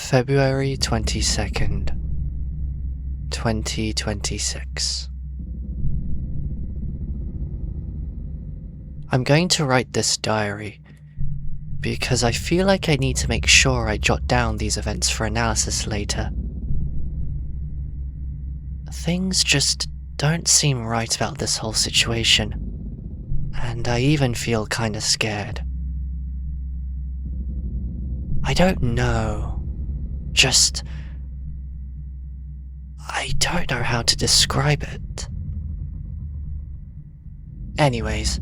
February 22nd, 2026. I'm going to write this diary because I feel like I need to make sure I jot down these events for analysis later. Things just don't seem right about this whole situation, and I even feel kinda scared. I don't know. I don't know how to describe it. Anyways,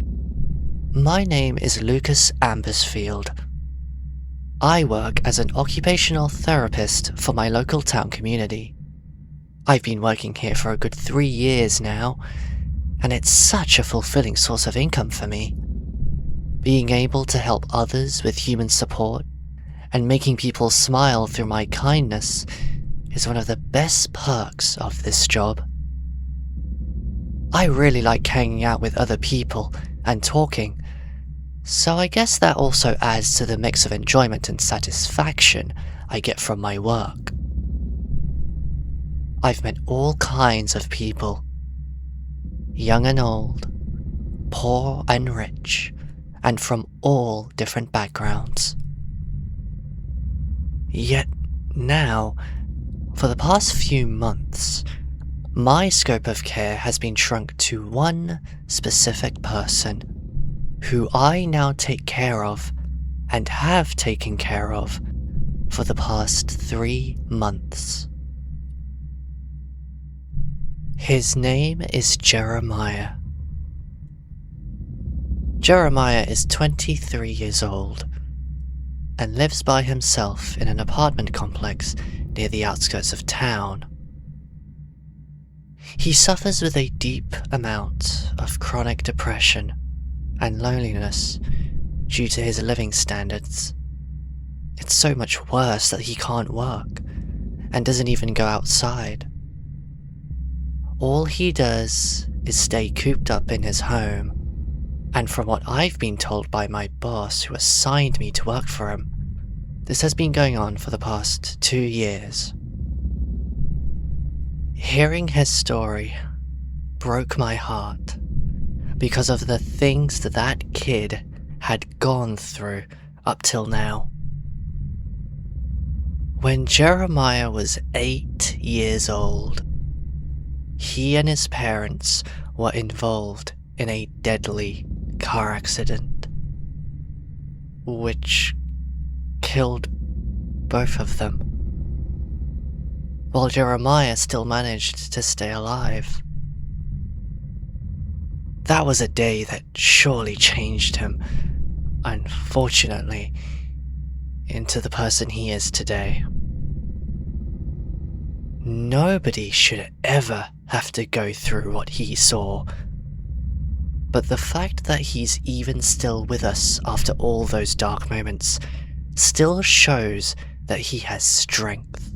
my name is Lucas Ambersfield. I work as an occupational therapist for my local town community. I've been working here for a good 3 years now, and it's such a fulfilling source of income for me. Being able to help others with human support and making people smile through my kindness is one of the best perks of this job. I really like hanging out with other people and talking, so I guess that also adds to the mix of enjoyment and satisfaction I get from my work. I've met all kinds of people, young and old, poor and rich, and from all different backgrounds. Yet now, for the past few months, my scope of care has been shrunk to one specific person, who I now take care of and have taken care of for the past 3 months. His name is Jeremiah. Jeremiah is 23 years old and lives by himself in an apartment complex near the outskirts of town. He suffers with a deep amount of chronic depression and loneliness due to his living standards. It's so much worse that he can't work and doesn't even go outside. All he does is stay cooped up in his home, and from what I've been told by my boss who assigned me to work for him, this has been going on for the past 2 years. Hearing his story broke my heart because of the things that kid had gone through up till now. When Jeremiah was 8 years old, he and his parents were involved in a deadly car accident, which killed both of them, while Jeremiah still managed to stay alive. That was a day that surely changed him, unfortunately, into the person he is today. Nobody should ever have to go through what he saw, but the fact that he's even still with us after all those dark moments still shows that he has strength.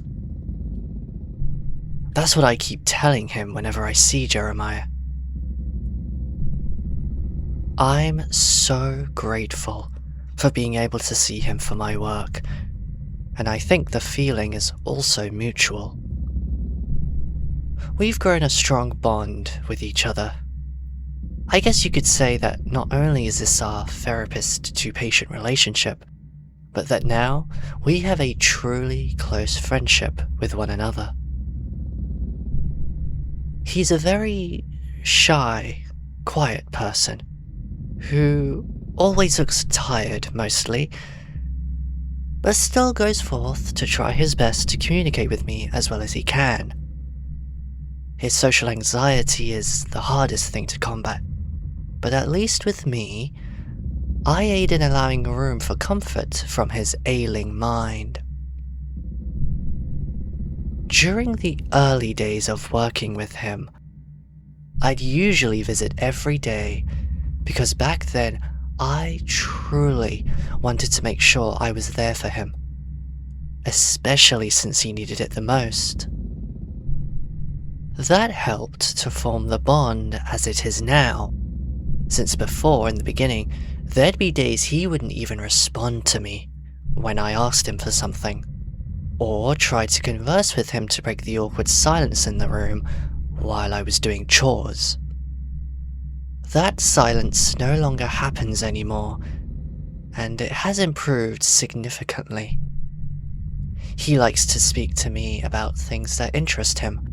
That's what I keep telling him whenever I see Jeremiah. I'm so grateful for being able to see him for my work, and I think the feeling is also mutual. We've grown a strong bond with each other. I guess you could say that not only is this our therapist-to-patient relationship, but that now we have a truly close friendship with one another. He's a very shy, quiet person who always looks tired mostly, but still goes forth to try his best to communicate with me as well as he can. His social anxiety is the hardest thing to combat, but at least with me, I aid in allowing room for comfort from his ailing mind. During the early days of working with him, I'd usually visit every day because back then I truly wanted to make sure I was there for him, especially since he needed it the most. That helped to form the bond as it is now, since before, in the beginning, there'd be days he wouldn't even respond to me when I asked him for something, or tried to converse with him to break the awkward silence in the room while I was doing chores. That silence no longer happens anymore, and it has improved significantly. He likes to speak to me about things that interest him,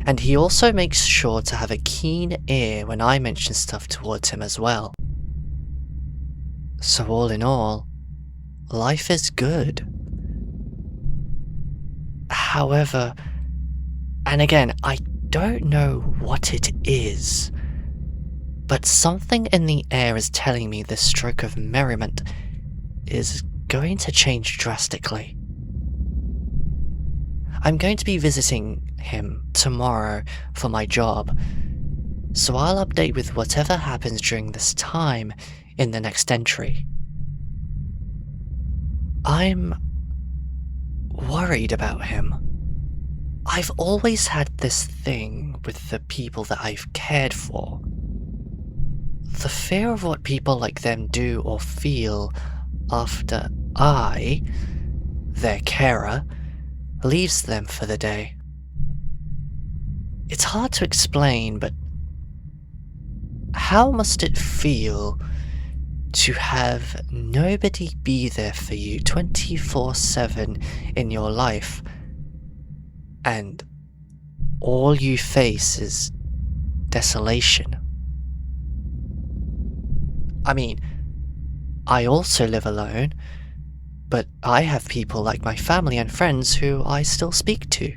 and he also makes sure to have a keen ear when I mention stuff towards him as well. So all in all, life is good. However, and again, I don't know what it is, but something in the air is telling me this stroke of merriment is going to change drastically. I'm going to be visiting him tomorrow for my job, so I'll update with whatever happens during this time in the next entry. I'm worried about him. I've always had this thing with the people that I've cared for. The fear of what people like them do or feel after I, their carer, leaves them for the day. It's hard to explain, but how must it feel to have nobody be there for you 24/7 in your life, and all you face is desolation? I mean, I also live alone, but I have people like my family and friends who I still speak to.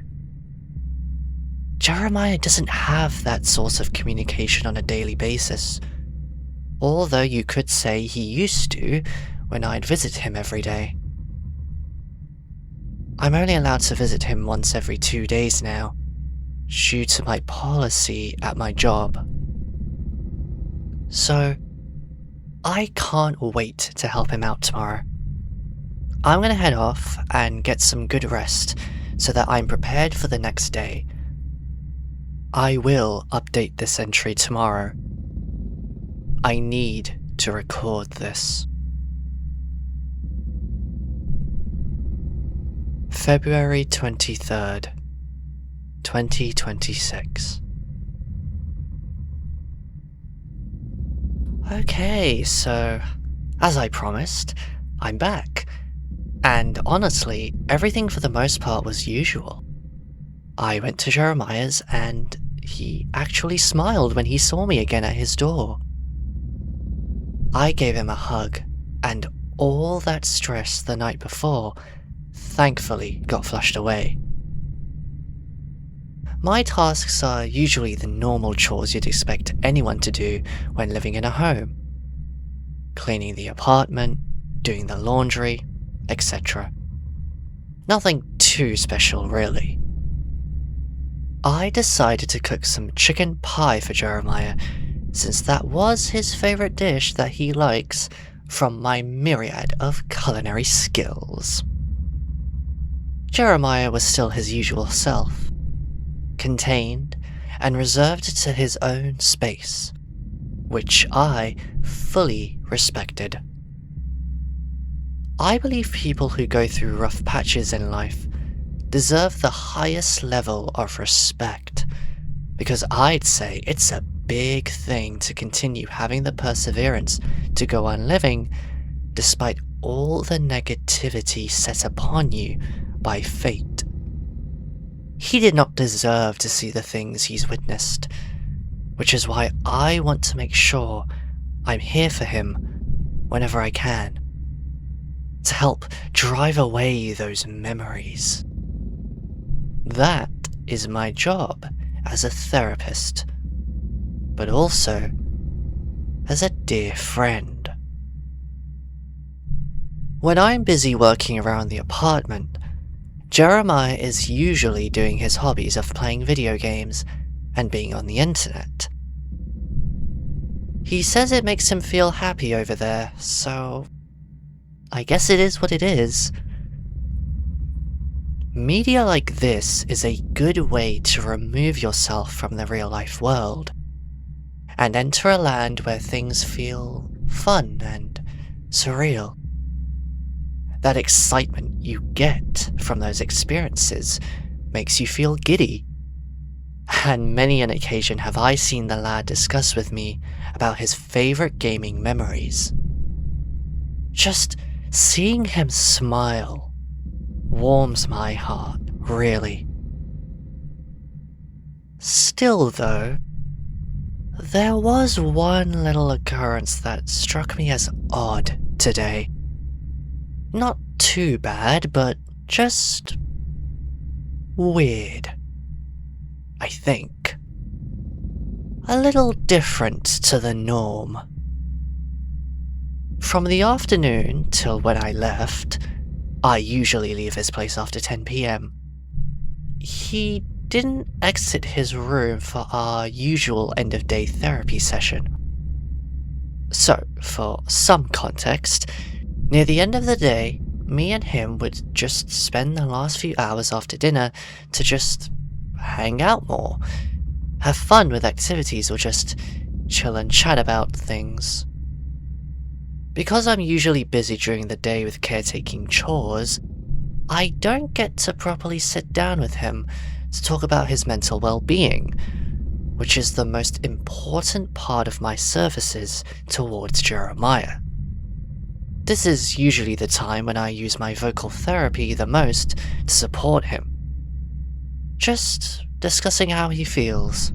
Jeremiah doesn't have that sort of communication on a daily basis, although you could say he used to when I'd visit him every day. I'm only allowed to visit him once every 2 days now, due to my policy at my job. So, I can't wait to help him out tomorrow. I'm gonna head off and get some good rest so that I'm prepared for the next day. I will update this entry tomorrow. I need to record this. February 23rd, 2026. Okay, so, as I promised, I'm back. And honestly, everything for the most part was usual. I went to Jeremiah's and he actually smiled when he saw me again at his door. I gave him a hug, and all that stress the night before thankfully got flushed away. My tasks are usually the normal chores you'd expect anyone to do when living in a home. Cleaning the apartment, doing the laundry, etc. Nothing too special, really. I decided to cook some chicken pie for Jeremiah, since that was his favorite dish that he likes from my myriad of culinary skills. Jeremiah was still his usual self, contained and reserved to his own space, which I fully respected. I believe people who go through rough patches in life deserve the highest level of respect, because I'd say it's a big thing to continue having the perseverance to go on living despite all the negativity set upon you by fate. He did not deserve to see the things he's witnessed, which is why I want to make sure I'm here for him whenever I can, to help drive away those memories. That is my job as a therapist, but also as a dear friend. When I'm busy working around the apartment, Jeremiah is usually doing his hobbies of playing video games and being on the internet. He says it makes him feel happy over there, so I guess it is what it is. Media like this is a good way to remove yourself from the real-life world and enter a land where things feel fun and surreal. That excitement you get from those experiences makes you feel giddy. And many an occasion have I seen the lad discuss with me about his favourite gaming memories. Just seeing him smile warms my heart, really. Still though, there was one little occurrence that struck me as odd today. Not too bad, but just weird, I think. A little different to the norm. From the afternoon till when I left, I usually leave his place after 10 PM, he didn't exit his room for our usual end-of-day therapy session. So, for some context, near the end of the day, me and him would just spend the last few hours after dinner to just hang out more, have fun with activities, or just chill and chat about things. Because I'm usually busy during the day with caretaking chores, I don't get to properly sit down with him to talk about his mental well-being, which is the most important part of my services towards Jeremiah. This is usually the time when I use my vocal therapy the most to support him. Just discussing how he feels,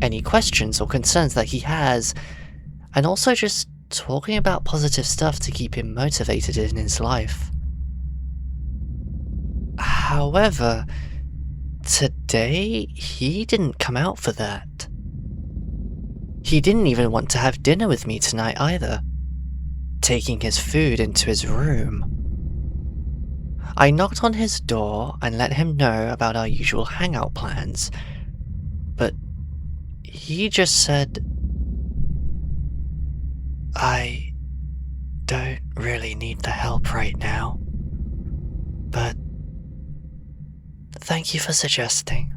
any questions or concerns that he has, and also just talking about positive stuff to keep him motivated in his life. However, today he didn't come out for that. He didn't even want to have dinner with me tonight either, taking his food into his room. I knocked on his door and let him know about our usual hangout plans, but he just said, "I don't really need the help right now, but thank you for suggesting."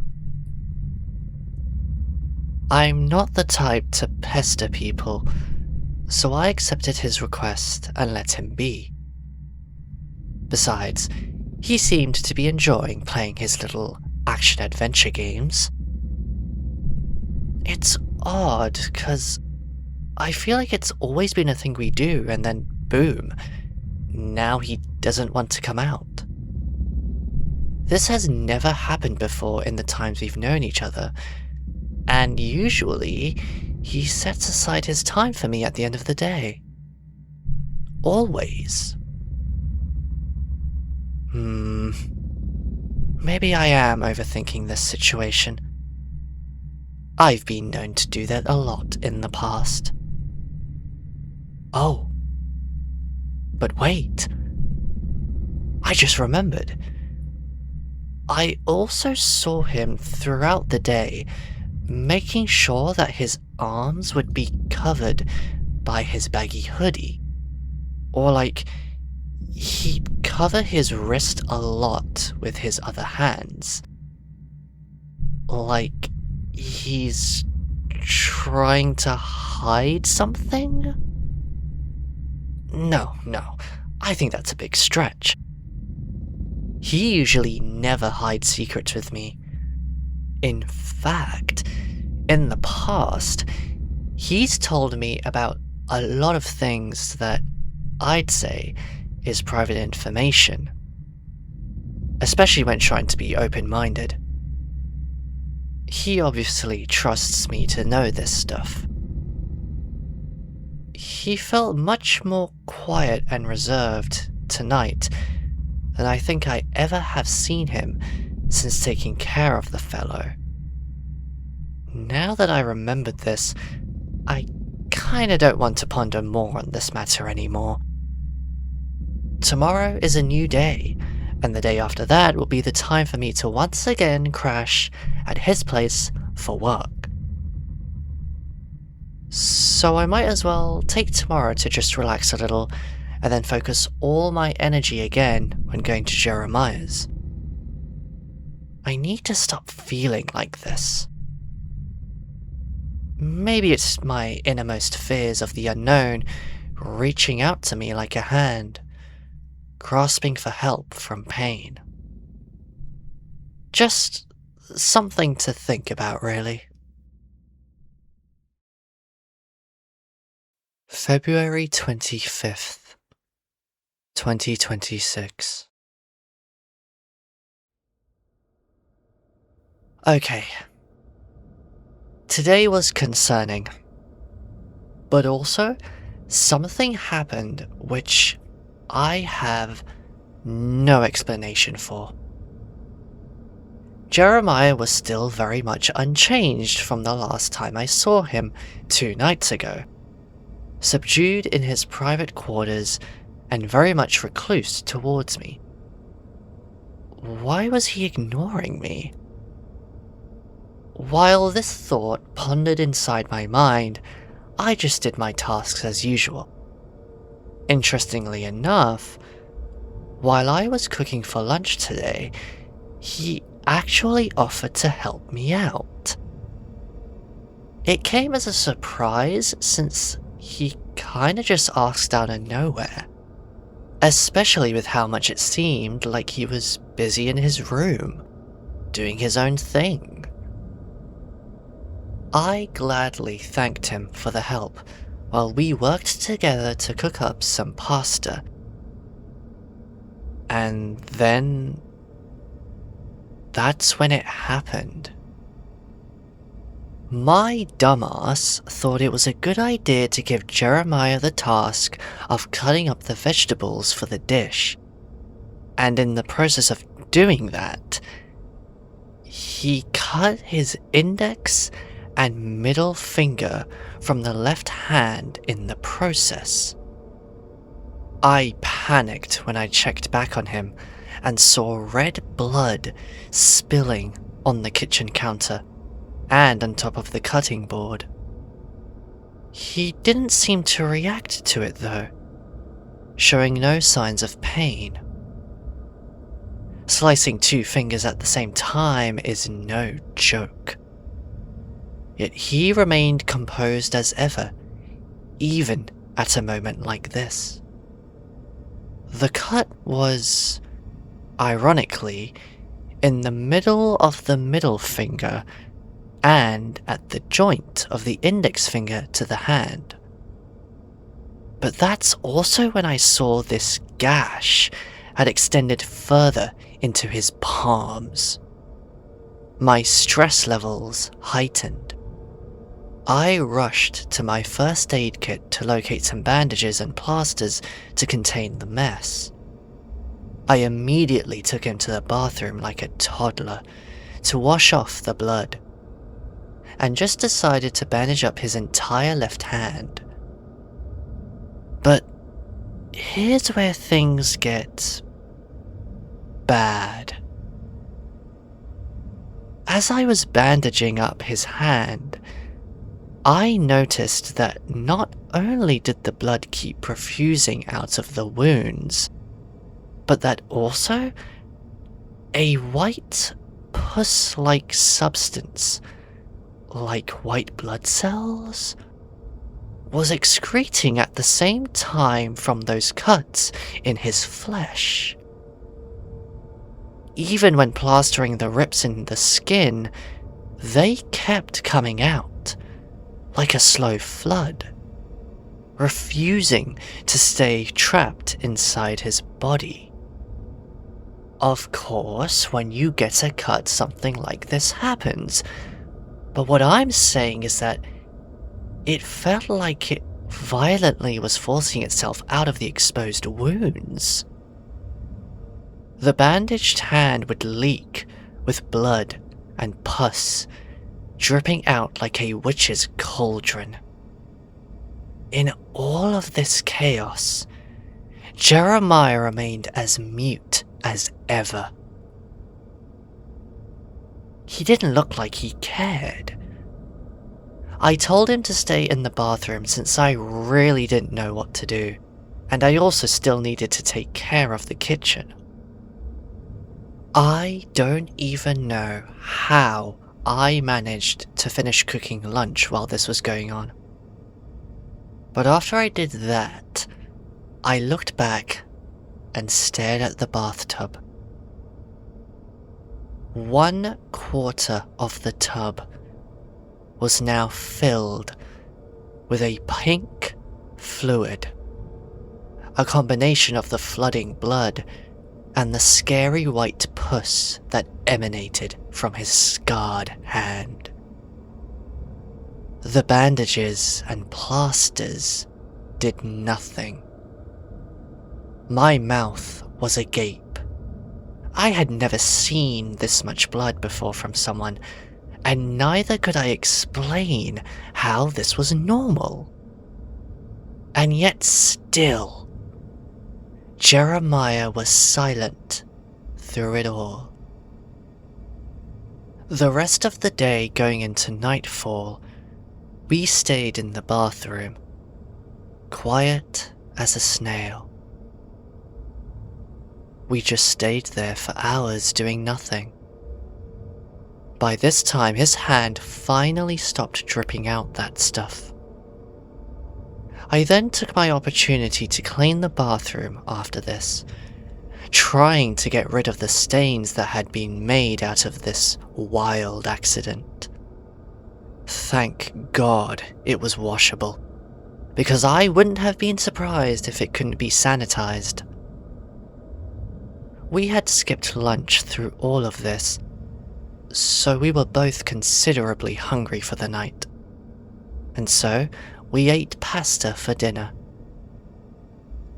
I'm not the type to pester people, so I accepted his request and let him be. Besides, he seemed to be enjoying playing his little action-adventure games. It's odd, cause I feel like it's always been a thing we do, and then boom, now he doesn't want to come out. This has never happened before in the times we've known each other, and usually he sets aside his time for me at the end of the day. Always. Maybe I am overthinking this situation. I've been known to do that a lot in the past. Oh. But wait. I just remembered. I also saw him throughout the day, making sure that his arms would be covered by his baggy hoodie. Or like, he'd cover his wrist a lot with his other hands. Like, he's trying to hide something? No, I think that's a big stretch. He usually never hides secrets with me. In fact, in the past, he's told me about a lot of things that I'd say is private information, especially when trying to be open-minded. He obviously trusts me to know this stuff. He felt much more quiet and reserved tonight than I think I ever have seen him since taking care of the fellow. Now that I remembered this, I kinda don't want to ponder more on this matter anymore. Tomorrow is a new day, and the day after that will be the time for me to once again crash at his place for work. So I might as well take tomorrow to just relax a little, and then focus all my energy again when going to Jeremiah's. I need to stop feeling like this. Maybe it's my innermost fears of the unknown reaching out to me like a hand, grasping for help from pain. Just something to think about, really. February 25th, 2026. Okay. Today was concerning. But also, something happened which I have no explanation for. Jeremiah was still very much unchanged from the last time I saw him 2 nights ago. Subdued in his private quarters and very much recluse towards me. Why was he ignoring me? While this thought pondered inside my mind, I just did my tasks as usual. Interestingly enough, while I was cooking for lunch today, he actually offered to help me out. It came as a surprise since he kinda just asked out of nowhere, especially with how much it seemed like he was busy in his room, doing his own thing. I gladly thanked him for the help while we worked together to cook up some pasta. And then that's when it happened. My dumbass thought it was a good idea to give Jeremiah the task of cutting up the vegetables for the dish. And in the process of doing that, he cut his index and middle finger from the left hand in the process. I panicked when I checked back on him and saw red blood spilling on the kitchen counter and on top of the cutting board. He didn't seem to react to it though, showing no signs of pain. Slicing 2 fingers at the same time is no joke. Yet he remained composed as ever, even at a moment like this. The cut was, ironically, in the middle of the middle finger and at the joint of the index finger to the hand. But that's also when I saw this gash had extended further into his palms. My stress levels heightened. I rushed to my first aid kit to locate some bandages and plasters to contain the mess. I immediately took him to the bathroom like a toddler to wash off the blood, and just decided to bandage up his entire left hand. But here's where things get bad. As I was bandaging up his hand, I noticed that not only did the blood keep perfusing out of the wounds, but that also a white pus-like substance, like white blood cells, was excreting at the same time from those cuts in his flesh. Even when plastering the rips in the skin, they kept coming out, like a slow flood, refusing to stay trapped inside his body. Of course, when you get a cut, something like this happens, but what I'm saying is that it felt like it violently was forcing itself out of the exposed wounds. The bandaged hand would leak with blood and pus dripping out like a witch's cauldron. In all of this chaos, Jeremiah remained as mute as ever. He didn't look like he cared. I told him to stay in the bathroom since I really didn't know what to do, and I also still needed to take care of the kitchen. I don't even know how I managed to finish cooking lunch while this was going on. But after I did that, I looked back and stared at the bathtub. 1/4 of the tub was now filled with a pink fluid, a combination of the flooding blood and the scary white pus that emanated from his scarred hand. The bandages and plasters did nothing. My mouth was agape. I had never seen this much blood before from someone, and neither could I explain how this was normal. And yet still, Jeremiah was silent through it all. The rest of the day going into nightfall, we stayed in the bathroom, quiet as a snail. We just stayed there for hours doing nothing. By this time, his hand finally stopped dripping out that stuff. I then took my opportunity to clean the bathroom after this, trying to get rid of the stains that had been made out of this wild accident. Thank God it was washable, because I wouldn't have been surprised if it couldn't be sanitized. We had skipped lunch through all of this, so we were both considerably hungry for the night. And so, we ate pasta for dinner.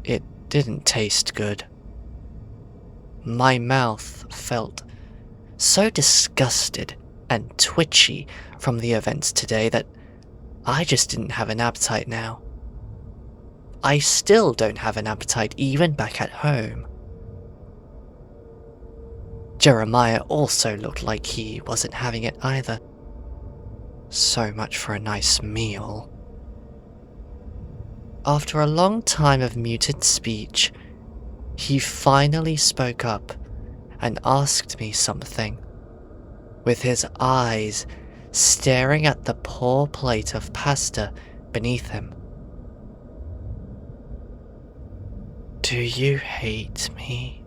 It didn't taste good. My mouth felt so disgusted and twitchy from the events today that I just didn't have an appetite now. I still don't have an appetite even back at home. Jeremiah also looked like he wasn't having it either. So much for a nice meal. After a long time of muted speech, he finally spoke up and asked me something, with his eyes staring at the poor plate of pasta beneath him. "Do you hate me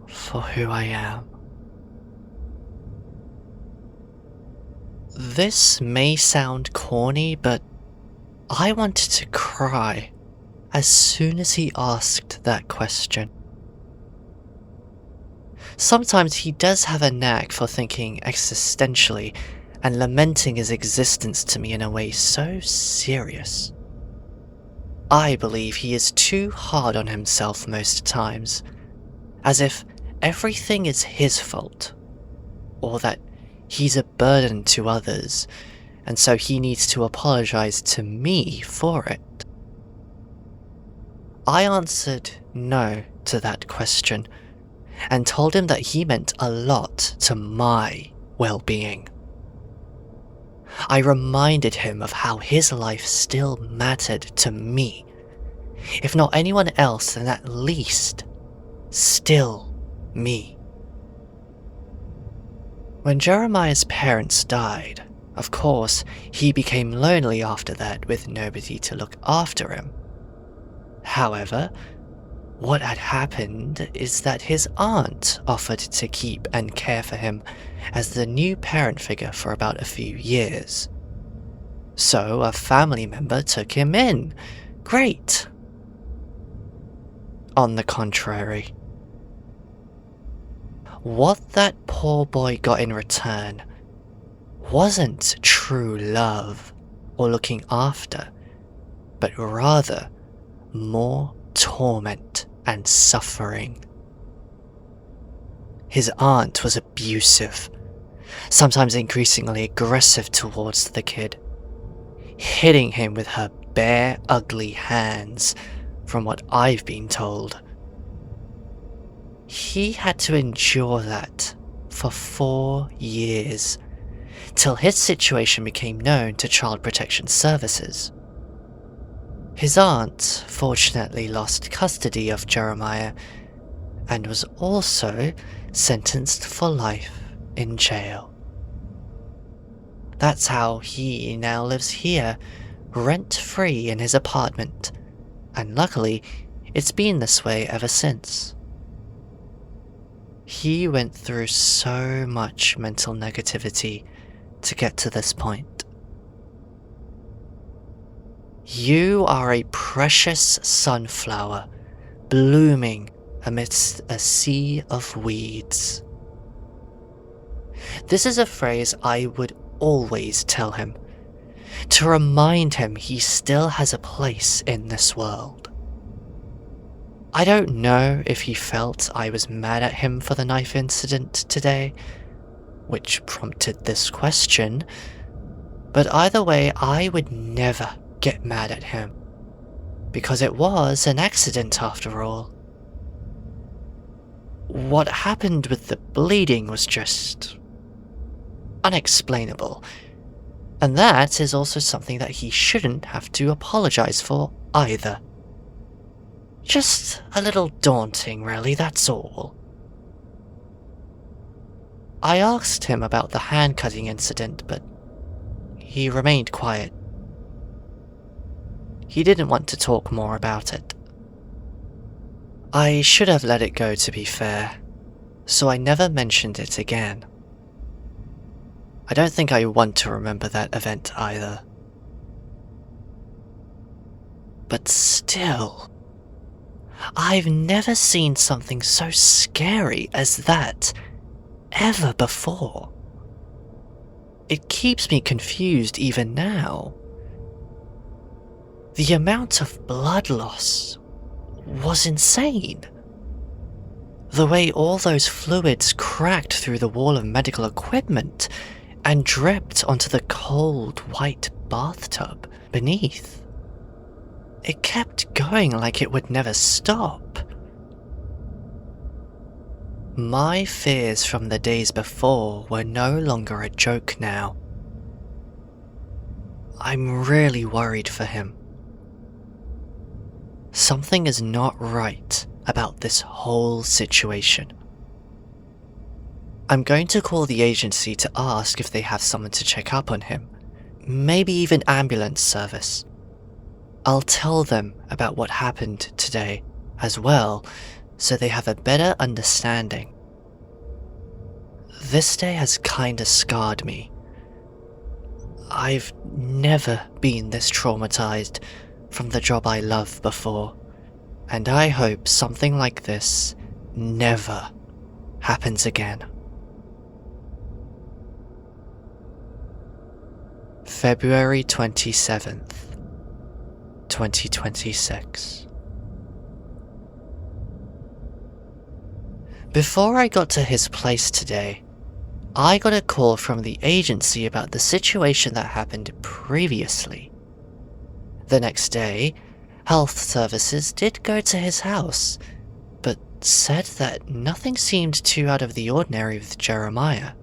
for who I am?" This may sound corny, but I wanted to cry as soon as he asked that question. Sometimes he does have a knack for thinking existentially and lamenting his existence to me in a way so serious. I believe he is too hard on himself most times, as if everything is his fault, or that he's a burden to others, and so he needs to apologize to me for it. I answered no to that question, and told him that he meant a lot to my well-being. I reminded him of how his life still mattered to me, if not anyone else, then at least still me. When Jeremiah's parents died, of course, he became lonely after that with nobody to look after him. However, what had happened is that his aunt offered to keep and care for him as the new parent figure for about a few years. So a family member took him in. Great! On the contrary, what that poor boy got in return wasn't true love or looking after, but rather more torment and suffering. His aunt was abusive, sometimes increasingly aggressive towards the kid, hitting him with her bare, ugly hands, from what I've been told. He had to endure that for 4 years, till his situation became known to Child Protection Services. His aunt fortunately lost custody of Jeremiah and was also sentenced for life in jail. That's how he now lives here, rent-free in his apartment, and luckily, it's been this way ever since. He went through so much mental negativity to get to this point. You are a precious sunflower blooming amidst a sea of weeds. This is a phrase I would always tell him, to remind him he still has a place in this world. I don't know if he felt I was mad at him for the knife incident today, which prompted this question, but either way, I would never get mad at him, because it was an accident after all. What happened with the bleeding was just unexplainable, and that is also something that he shouldn't have to apologize for either. Just a little daunting, really, that's all. I asked him about the hand-cutting incident, but he remained quiet. He didn't want to talk more about it. I should have let it go, to be fair, so I never mentioned it again. I don't think I want to remember that event either. But still, I've never seen something so scary as that ever before. It keeps me confused even now. The amount of blood loss was insane. The way all those fluids cracked through the wall of medical equipment and dripped onto the cold white bathtub beneath. It kept going like it would never stop. My fears from the days before were no longer a joke now. I'm really worried for him. Something is not right about this whole situation. I'm going to call the agency to ask if they have someone to check up on him. Maybe even ambulance service. I'll tell them about what happened today as well, so they have a better understanding. This day has kinda scarred me. I've never been this traumatized from the job I love before, and I hope something like this never happens again. February 27th, 2026. Before I got to his place today, I got a call from the agency about the situation that happened previously. The next day, health services did go to his house, but said that nothing seemed too out of the ordinary with Jeremiah.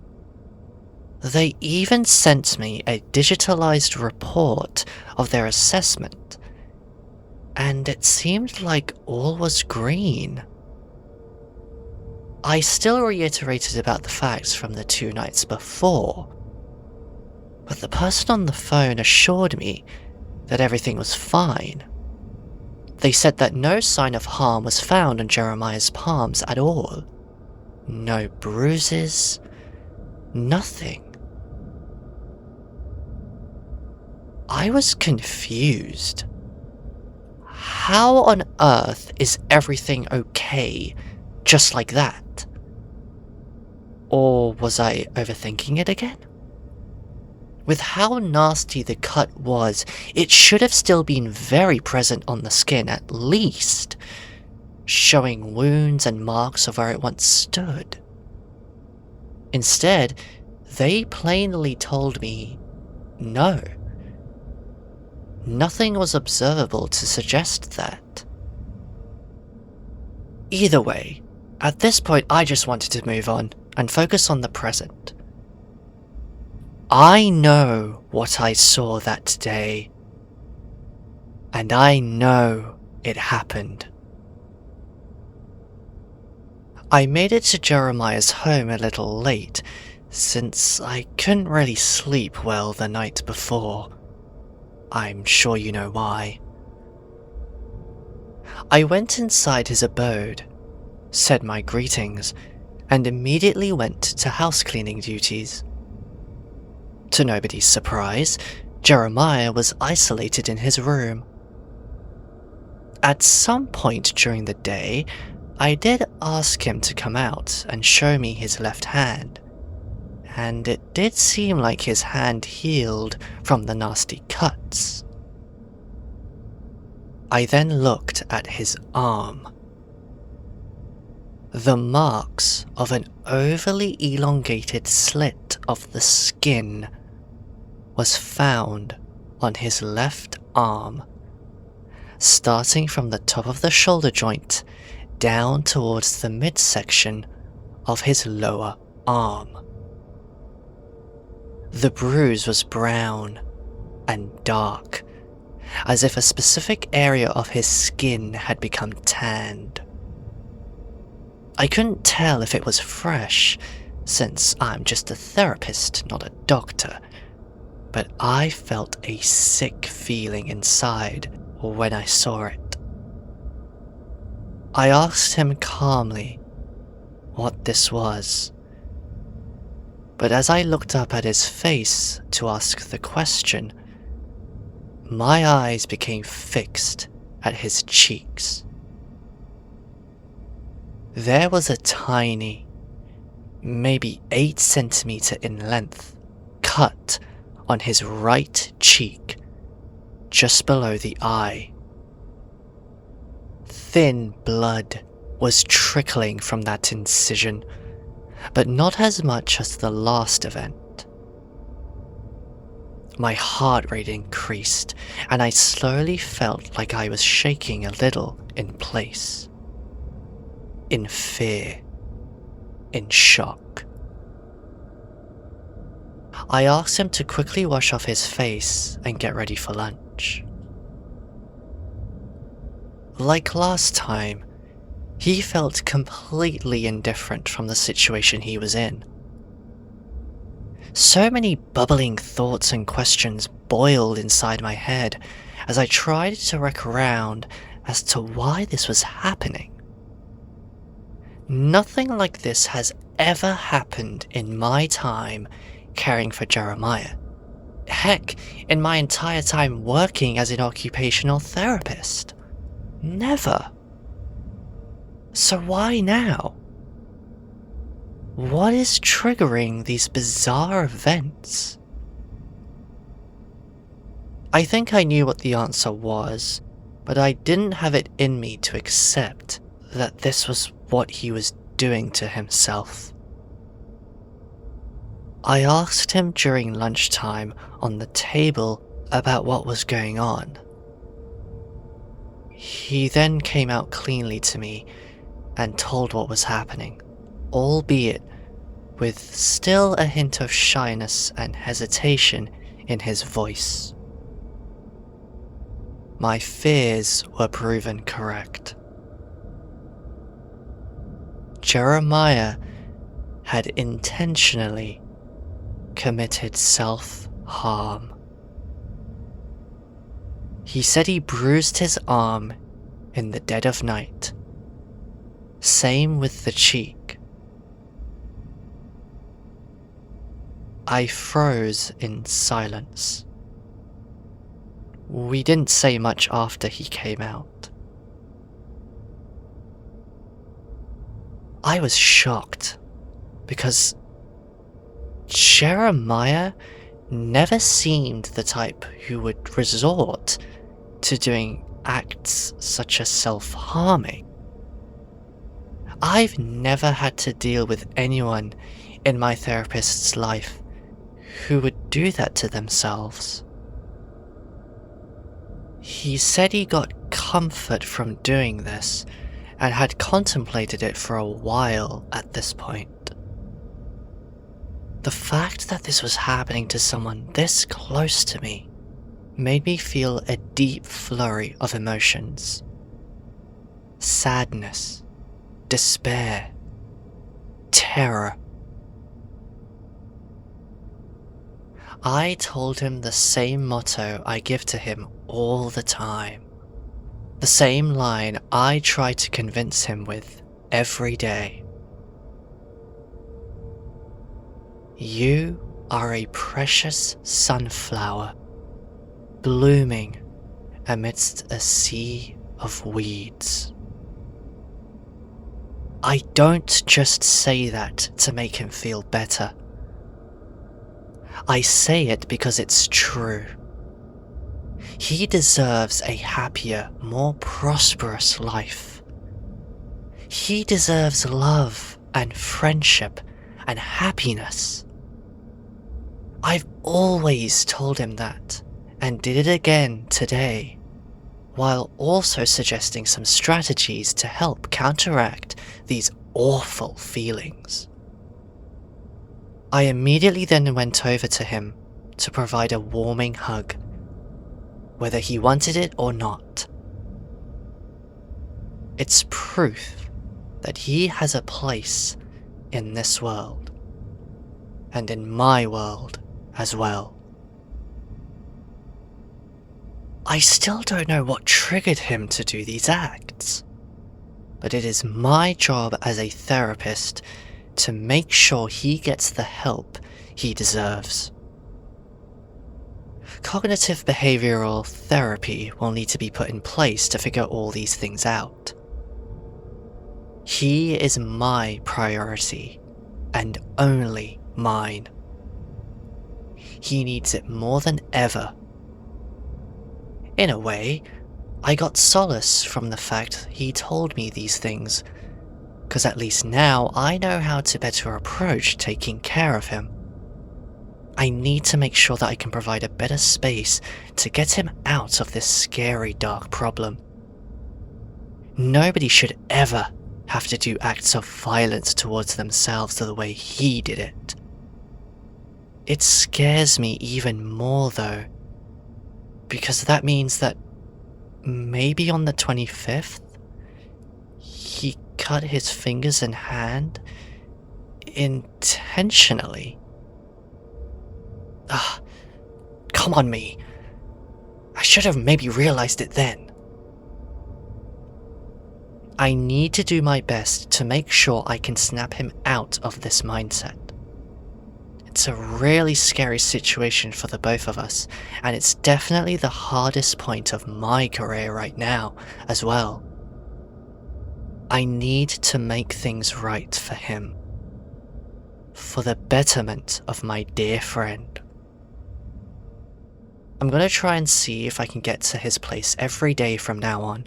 They even sent me a digitalized report of their assessment, and it seemed like all was green. I still reiterated about the facts from the 2 nights before, but the person on the phone assured me that everything was fine. They said that no sign of harm was found on Jeremiah's palms at all. No bruises, nothing. I was confused. How on earth is everything okay, just like that? Or was I overthinking it again? With how nasty the cut was, it should have still been very present on the skin at least, showing wounds and marks of where it once stood. Instead, they plainly told me no. Nothing was observable to suggest that. Either way, at this point I just wanted to move on and focus on the present. I know what I saw that day, and I know it happened. I made it to Jeremiah's home a little late, since I couldn't really sleep well the night before. I'm sure you know why. I went inside his abode, said my greetings, and immediately went to house cleaning duties. To nobody's surprise, Jeremiah was isolated in his room. At some point during the day, I did ask him to come out and show me his left hand, and it did seem like his hand healed from the nasty cuts. I then looked at his arm. The marks of an overly elongated slit of the skin was found on his left arm, starting from the top of the shoulder joint down towards the midsection of his lower arm. The bruise was brown and dark, as if a specific area of his skin had become tanned. I couldn't tell if it was fresh, since I'm just a therapist, not a doctor, but I felt a sick feeling inside when I saw it. I asked him calmly what this was, but as I looked up at his face to ask the question, my eyes became fixed at his cheeks. There was a tiny, maybe 8 centimeter in length, cut on his right cheek, just below the eye. Thin blood was trickling from that incision, but not as much as the last event. My heart rate increased, and I slowly felt like I was shaking a little in place. In fear, in shock. I asked him to quickly wash off his face and get ready for lunch. Like last time, he felt completely indifferent from the situation he was in. So many bubbling thoughts and questions boiled inside my head as I tried to work around as to why this was happening. Nothing like this has ever happened in my time caring for Jeremiah. Heck, in my entire time working as an occupational therapist. Never. So why now? What is triggering these bizarre events? I think I knew what the answer was, but I didn't have it in me to accept that this was what he was doing to himself. I asked him during lunchtime on the table about what was going on. He then came out cleanly to me and told what was happening, albeit with still a hint of shyness and hesitation in his voice. My fears were proven correct. Jeremiah had intentionally committed self-harm. He said he bruised his arm in the dead of night. Same with the cheek. I froze in silence. We didn't say much after he came out. I was shocked because Jeremiah never seemed the type who would resort to doing acts such as self-harming. I've never had to deal with anyone in my therapist's life who would do that to themselves. He said he got comfort from doing this and had contemplated it for a while at this point. The fact that this was happening to someone this close to me made me feel a deep flurry of emotions. Sadness, despair, terror. I told him the same motto I give to him all the time. The same line I try to convince him with every day. You are a precious sunflower, blooming amidst a sea of weeds. I don't just say that to make him feel better. I say it because it's true. He deserves a happier, more prosperous life. He deserves love and friendship and happiness. I've always told him that, and did it again today, while also suggesting some strategies to help counteract these awful feelings. I immediately then went over to him to provide a warming hug, whether he wanted it or not. It's proof that he has a place in this world, and in my world as well. I still don't know what triggered him to do these acts, but it is my job as a therapist to make sure he gets the help he deserves. Cognitive behavioral therapy will need to be put in place to figure all these things out. He is my priority, and only mine. He needs it more than ever. In a way, I got solace from the fact he told me these things, because at least now I know how to better approach taking care of him. I need to make sure that I can provide a better space to get him out of this scary dark problem. Nobody should ever have to do acts of violence towards themselves the way he did it. It scares me even more though, because that means that maybe on the 25th, he cut his fingers and hand intentionally. Come on me. I should have maybe realized it then. I need to do my best to make sure I can snap him out of this mindset. It's a really scary situation for the both of us, and it's definitely the hardest point of my career right now as well. I need to make things right for him, for the betterment of my dear friend. I'm gonna try and see if I can get to his place every day from now on,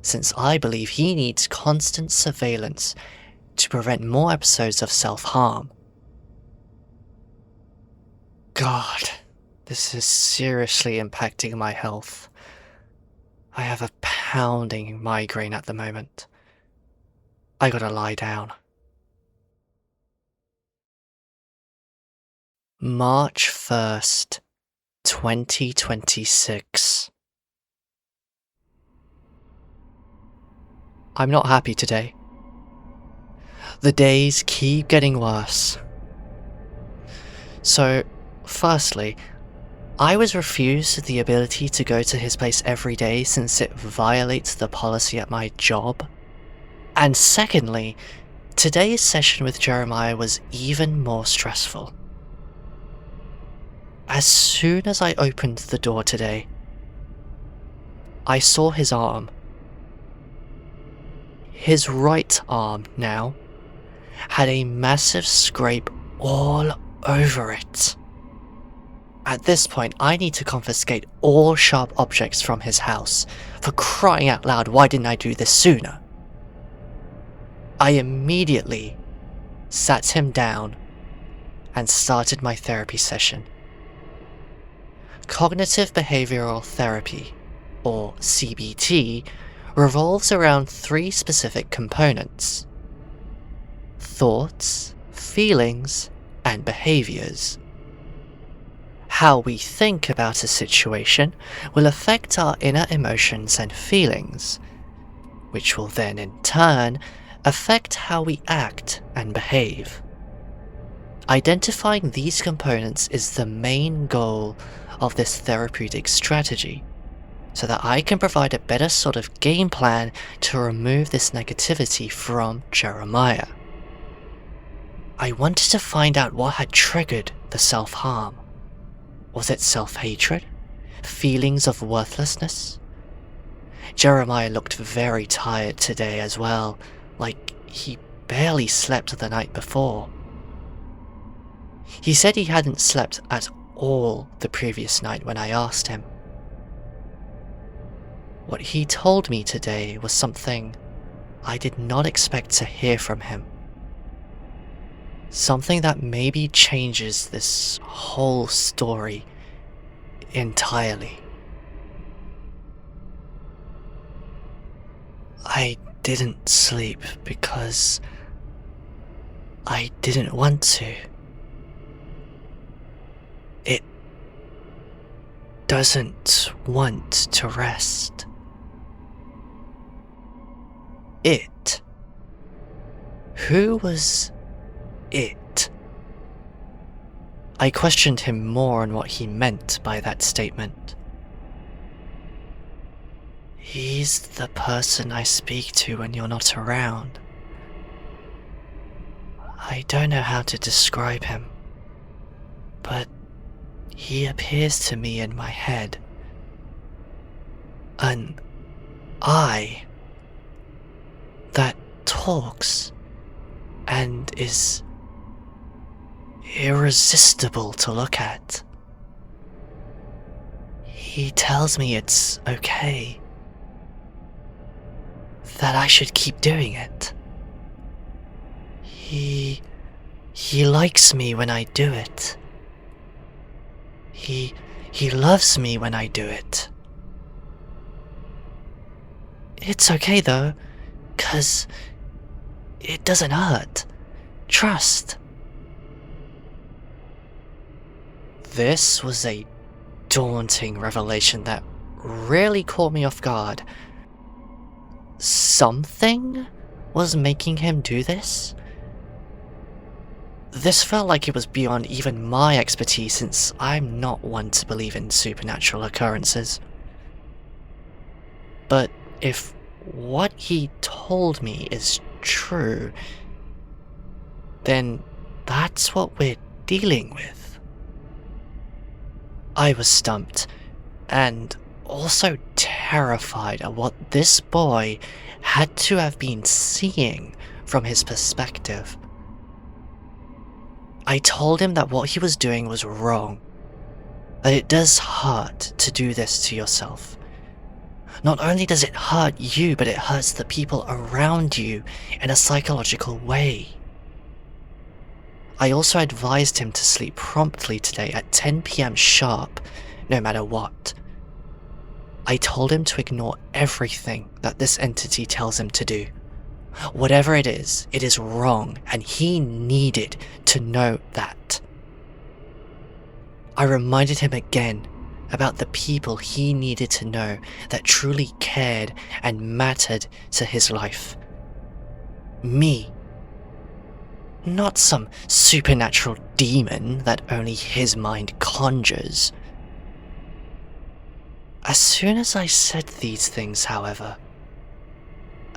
since I believe he needs constant surveillance to prevent more episodes of self-harm. God, this is seriously impacting my health. I have a pounding migraine at the moment. I gotta lie down. March 1st, 2026. I'm not happy today. The days keep getting worse. So, firstly, I was refused the ability to go to his place every day since it violates the policy at my job. And secondly, today's session with Jeremiah was even more stressful. As soon as I opened the door today, I saw his arm. His right arm now had a massive scrape all over it. At this point, I need to confiscate all sharp objects from his house. For crying out loud, why didn't I do this sooner? I immediately sat him down and started my therapy session. Cognitive behavioral therapy, or CBT, revolves around 3 specific components: thoughts, feelings, and behaviors. How we think about a situation will affect our inner emotions and feelings, which will then in turn affect how we act and behave. Identifying these components is the main goal of this therapeutic strategy, so that I can provide a better sort of game plan to remove this negativity from Jeremiah. I wanted to find out what had triggered the self-harm. Was it self-hatred? Feelings of worthlessness? Jeremiah looked very tired today as well, like he barely slept the night before. He said he hadn't slept at all the previous night when I asked him. What he told me today was something I did not expect to hear from him. Something that maybe changes this whole story entirely. I didn't sleep because I didn't want to. It doesn't want to rest. It? Who was it? I questioned him more on what he meant by that statement. He's the person I speak to when you're not around. I don't know how to describe him, but he appears to me in my head. An I that talks and is irresistible to look at. He tells me it's okay, that I should keep doing it. He likes me when I do it. He loves me when I do it. It's okay though, 'cause it doesn't hurt. Trust. This was a daunting revelation that really caught me off guard. Something was making him do this? This felt like it was beyond even my expertise, since I'm not one to believe in supernatural occurrences. But if what he told me is true, then that's what we're dealing with. I was stumped, and also terrified at what this boy had to have been seeing from his perspective. I told him that what he was doing was wrong, that it does hurt to do this to yourself. Not only does it hurt you, but it hurts the people around you in a psychological way. I also advised him to sleep promptly today at 10 PM sharp, no matter what. I told him to ignore everything that this entity tells him to do. Whatever it is wrong, and he needed to know that. I reminded him again about the people he needed to know that truly cared and mattered to his life. Me. Not some supernatural demon that only his mind conjures. As soon as I said these things, however,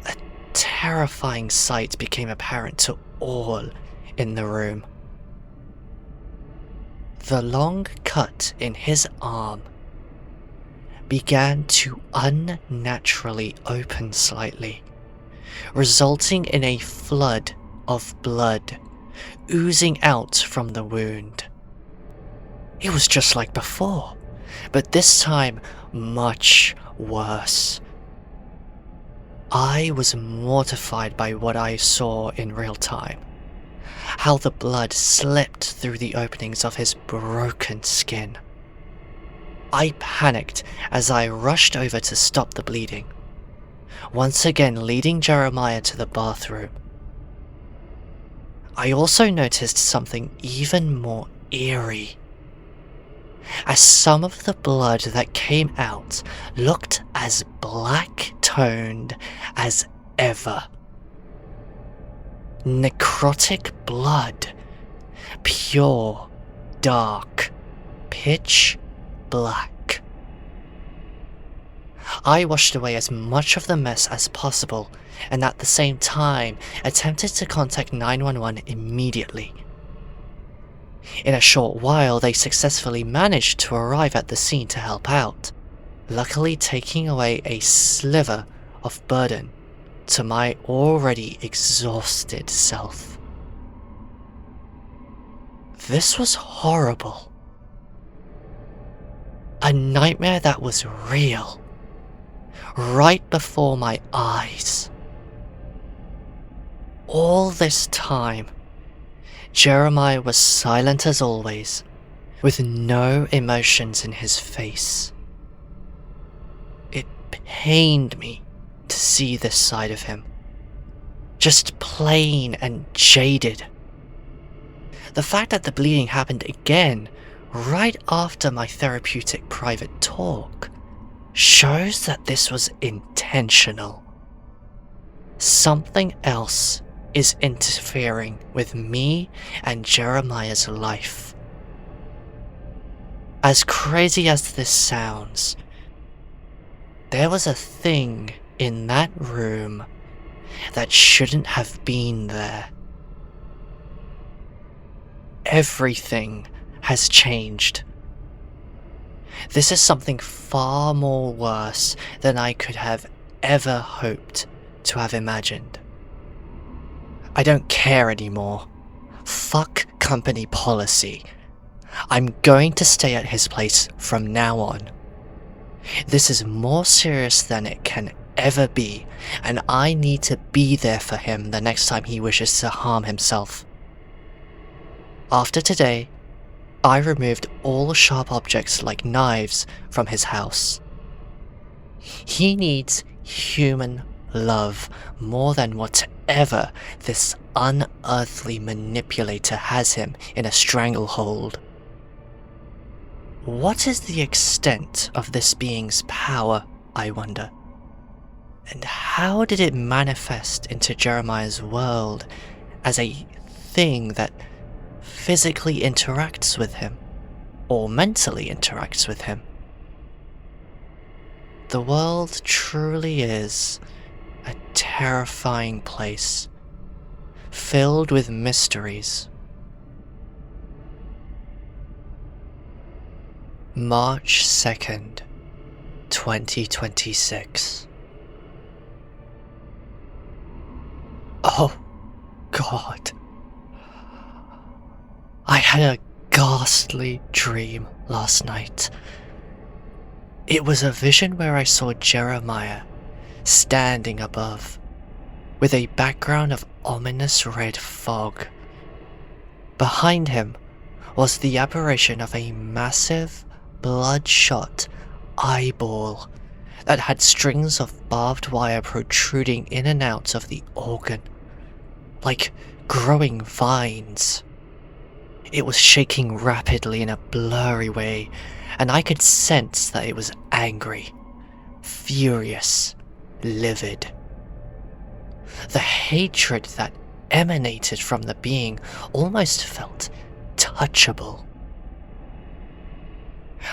a terrifying sight became apparent to all in the room. The long cut in his arm began to unnaturally open slightly, resulting in a flood of blood oozing out from the wound. It was just like before, but this time much worse. I was mortified by what I saw in real time. How the blood slipped through the openings of his broken skin. I panicked as I rushed over to stop the bleeding, once again leading Jeremiah to the bathroom. I also noticed something even more eerie, as some of the blood that came out looked as black-toned as ever. Necrotic blood. Pure, dark, pitch black. I washed away as much of the mess as possible, and at the same time attempted to contact 911 immediately. In a short while, they successfully managed to arrive at the scene to help out, luckily taking away a sliver of burden to my already exhausted self. This was horrible. A nightmare that was real, right before my eyes. All this time, Jeremiah was silent as always, with no emotions in his face. It pained me to see this side of him, just plain and jaded. The fact that the bleeding happened again right after my therapeutic private talk shows that this was intentional. Something else is interfering with me and Jeremiah's life. As crazy as this sounds, there was a thing in that room that shouldn't have been there. Everything has changed. This is something far more worse than I could have ever hoped to have imagined. I don't care anymore. Fuck company policy. I'm going to stay at his place from now on. This is more serious than it can ever be, and I need to be there for him the next time he wishes to harm himself. After today, I removed all sharp objects like knives from his house. He needs human love more than whatever this unearthly manipulator has him in a stranglehold. What is the extent of this being's power, I wonder? And how did it manifest into Jeremiah's world as a thing that physically interacts with him, or mentally interacts with him? The world truly is a terrifying place, filled with mysteries. March 2nd, 2026. Oh, God. I had a ghastly dream last night. It was a vision where I saw Jeremiah standing above, with a background of ominous red fog. Behind him was the apparition of a massive, bloodshot eyeball that had strings of barbed wire protruding in and out of the organ, like growing vines. It was shaking rapidly in a blurry way, and I could sense that it was angry, furious, livid. The hatred that emanated from the being almost felt touchable.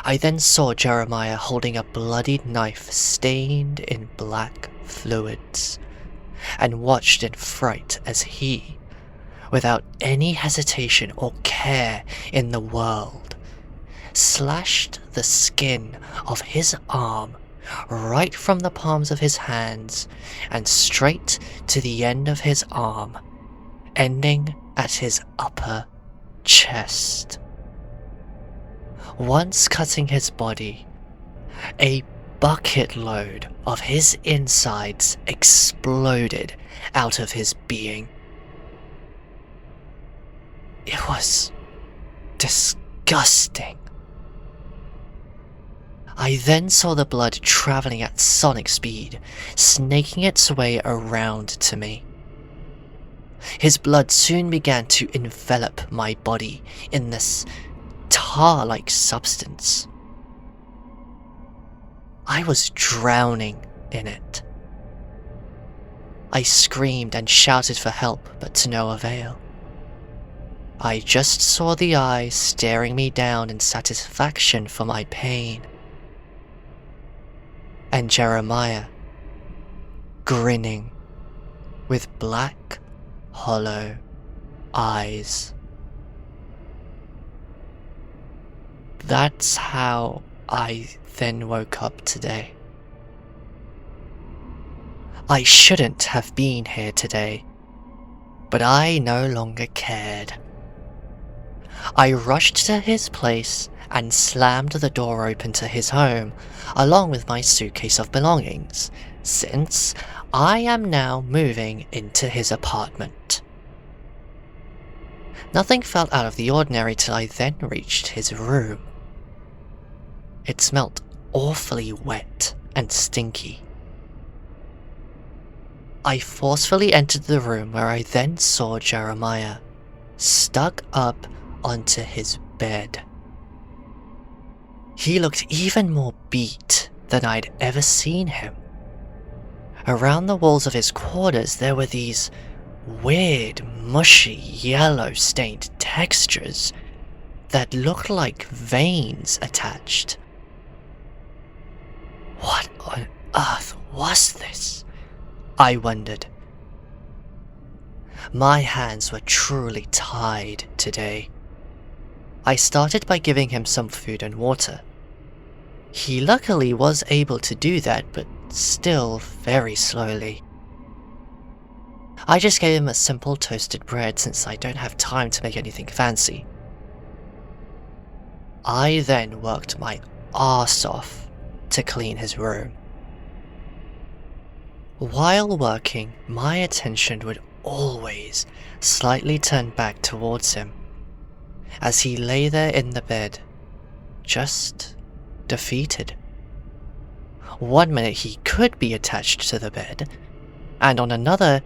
I then saw Jeremiah holding a bloodied knife stained in black fluids, and watched in fright as he, without any hesitation or care in the world, slashed the skin of his arm right from the palms of his hands and straight to the end of his arm, ending at his upper chest. Once cutting his body, a bucket load of his insides exploded out of his being. It was disgusting. I then saw the blood traveling at sonic speed, snaking its way around to me. His blood soon began to envelop my body in this tar-like substance. I was drowning in it. I screamed and shouted for help, but to no avail. I just saw the eyes staring me down in satisfaction for my pain. and Jeremiah, grinning with black, hollow eyes. That's how I then woke up today. I shouldn't have been here today, but I no longer cared. I rushed to his place and slammed the door open to his home, along with my suitcase of belongings, since I am now moving into his apartment. Nothing felt out of the ordinary till I then reached his room. It smelt awfully wet and stinky. I forcefully entered the room, where I then saw Jeremiah stuck up onto his bed. He looked even more beat than I'd ever seen him. Around the walls of his quarters there were these weird, mushy, yellow-stained textures that looked like veins attached. What on earth was this? I wondered. My hands were truly tied today. I started by giving him some food and water. He luckily was able to do that, but still very slowly. I just gave him a simple toasted bread, since I don't have time to make anything fancy. I then worked my arse off to clean his room. While working, my attention would always slightly turn back towards him, as he lay there in the bed, just defeated. One minute he could be attached to the bed, and on another,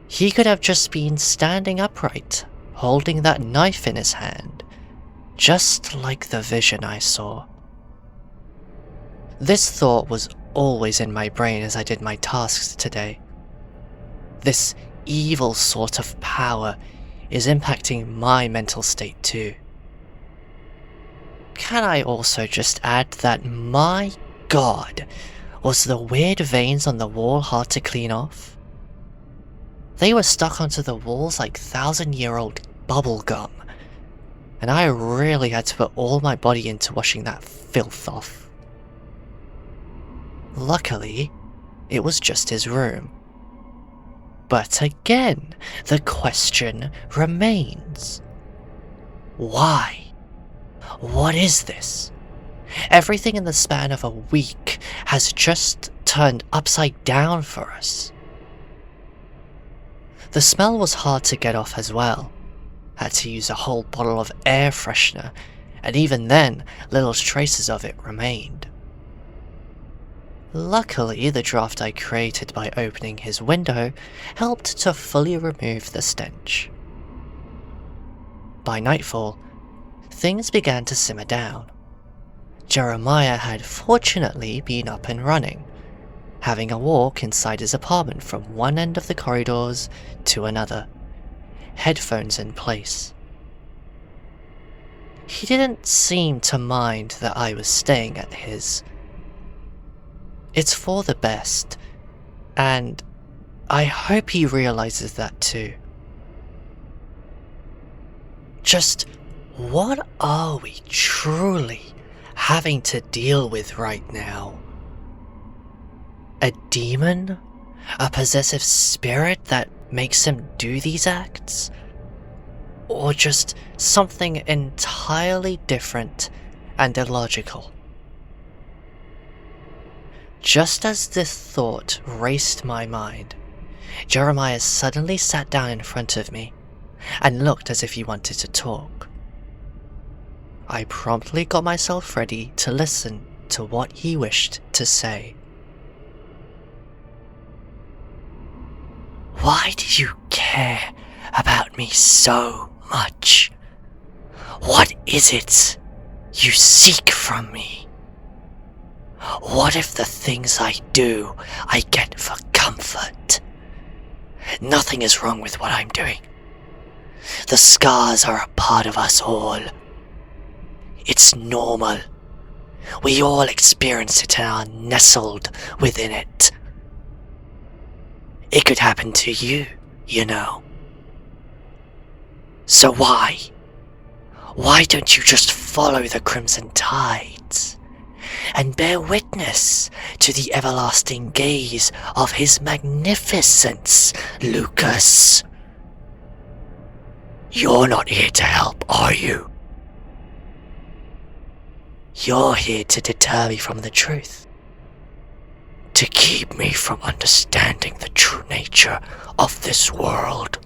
he could have just been standing upright, holding that knife in his hand, just like the vision I saw. This thought was always in my brain as I did my tasks today. This evil sort of power is impacting my mental state too. Can I also just add that, my god, was the weird veins on the wall hard to clean off? They were stuck onto the walls like 1,000-year-old bubble gum, and I really had to put all my body into washing that filth off. Luckily, it was just his room. But again, the question remains. Why? What is this? Everything in the span of a week has just turned upside down for us. The smell was hard to get off as well. Had to use a whole bottle of air freshener, and even then, little traces of it remained. Luckily, the draft I created by opening his window helped to fully remove the stench. By nightfall, things began to simmer down. Jeremiah had fortunately been up and running, having a walk inside his apartment from one end of the corridors to another, headphones in place. He didn't seem to mind that I was staying at his. It's for the best, and I hope he realizes that too. Just what are we truly having to deal with right now? A demon? A possessive spirit that makes him do these acts? Or just something entirely different and illogical? Just as this thought raced my mind, Jeremiah suddenly sat down in front of me and looked as if he wanted to talk. I promptly got myself ready to listen to what he wished to say. Why do you care about me so much? What is it you seek from me? What if the things I do, I get for comfort? Nothing is wrong with what I'm doing. The scars are a part of us all. It's normal. We all experience it and are nestled within it. It could happen to you, you know. So why? Why don't you just follow the crimson tides and bear witness to the everlasting gaze of his magnificence, Lucas? You're not here to help, are you? You're here to deter me from the truth. To keep me from understanding the true nature of this world.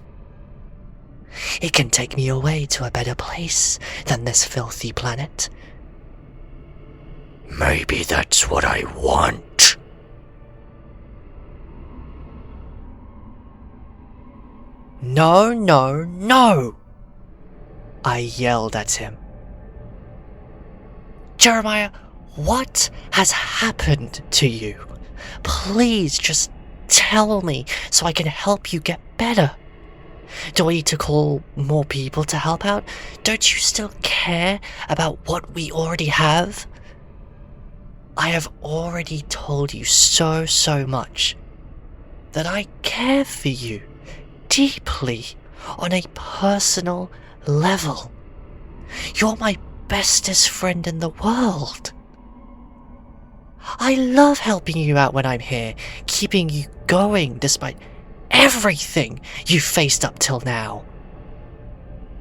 It can take me away to a better place than this filthy planet. Maybe that's what I want. No, no, no! I yelled at him. Jeremiah, what has happened to you? Please just tell me so I can help you get better. Do I need to call more people to help out? Don't you still care about what we already have? I have already told you so much that I care for you deeply on a personal level. You're my bestest friend in the world. I love helping you out when I'm here, keeping you going despite everything you faced up till now.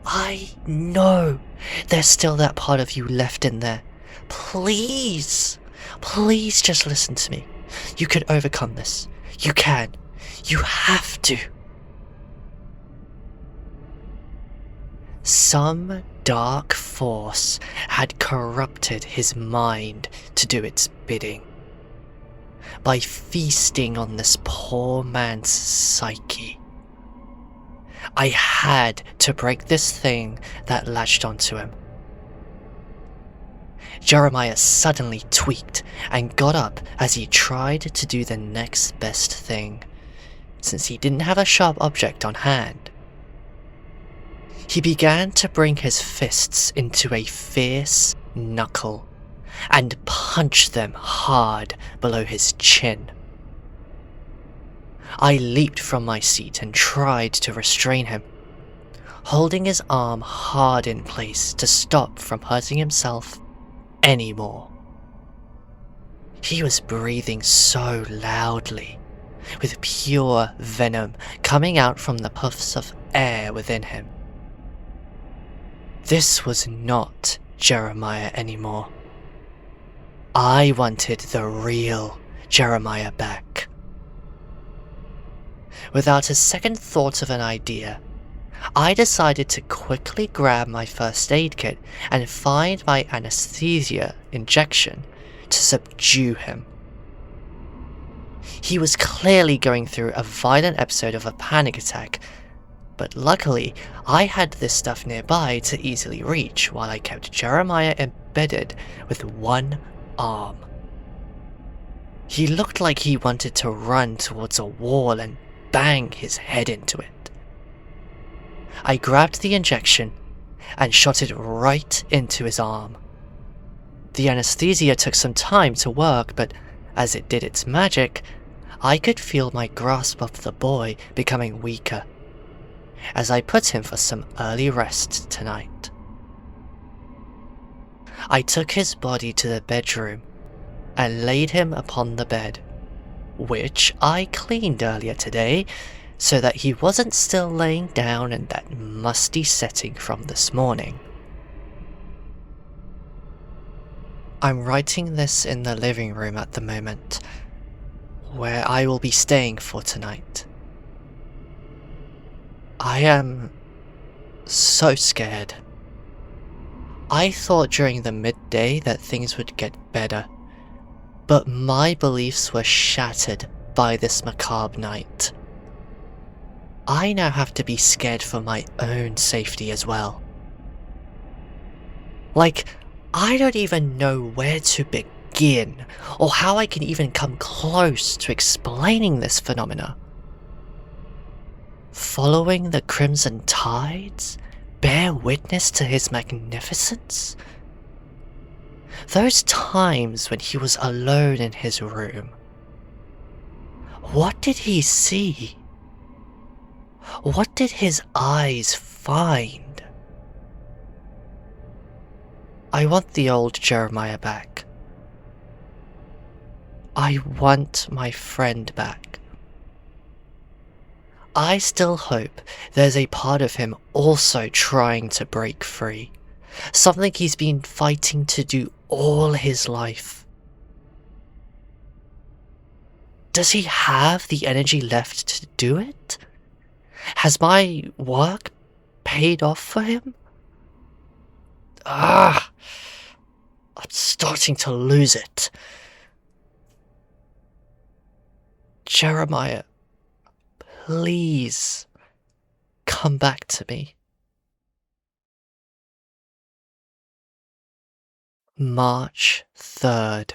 I know there's still that part of you left in there. Please just listen to me. You can overcome this. You can. You have to. Some dark force had corrupted his mind to do its bidding. By feasting on this poor man's psyche. I had to break this thing that latched onto him. Jeremiah suddenly tweaked and got up as he tried to do the next best thing, since he didn't have a sharp object on hand. He began to bring his fists into a fierce knuckle and punch them hard below his chin. I leaped from my seat and tried to restrain him, holding his arm hard in place to stop from hurting himself anymore. He was breathing so loudly, with pure venom coming out from the puffs of air within him. This was not Jeremiah anymore. I wanted the real Jeremiah back. Without a second thought of an idea, I decided to quickly grab my first aid kit and find my anesthesia injection to subdue him. He was clearly going through a violent episode of a panic attack, but luckily I had this stuff nearby to easily reach while I kept Jeremiah embedded with one arm. He looked like he wanted to run towards a wall and bang his head into it. I grabbed the injection and shot it right into his arm. The anesthesia took some time to work, but as it did its magic, I could feel my grasp of the boy becoming weaker as I put him for some early rest tonight. I took his body to the bedroom and laid him upon the bed, which I cleaned earlier today so that he wasn't still laying down in that musty setting from this morning. I'm writing this in the living room at the moment, where I will be staying for tonight. I am so scared. I thought during the midday that things would get better, but my beliefs were shattered by this macabre night. I now have to be scared for my own safety as well. Like, I don't even know where to begin, or how I can even come close to explaining this phenomena. Following the crimson tides? Bear witness to his magnificence? Those times when he was alone in his room. What did he see? What did his eyes find? I want the old Jeremiah back. I want my friend back. I still hope there's a part of him also trying to break free. Something he's been fighting to do all his life. Does he have the energy left to do it? Has my work paid off for him? I'm starting to lose it. Jeremiah, please come back to me. March 3rd,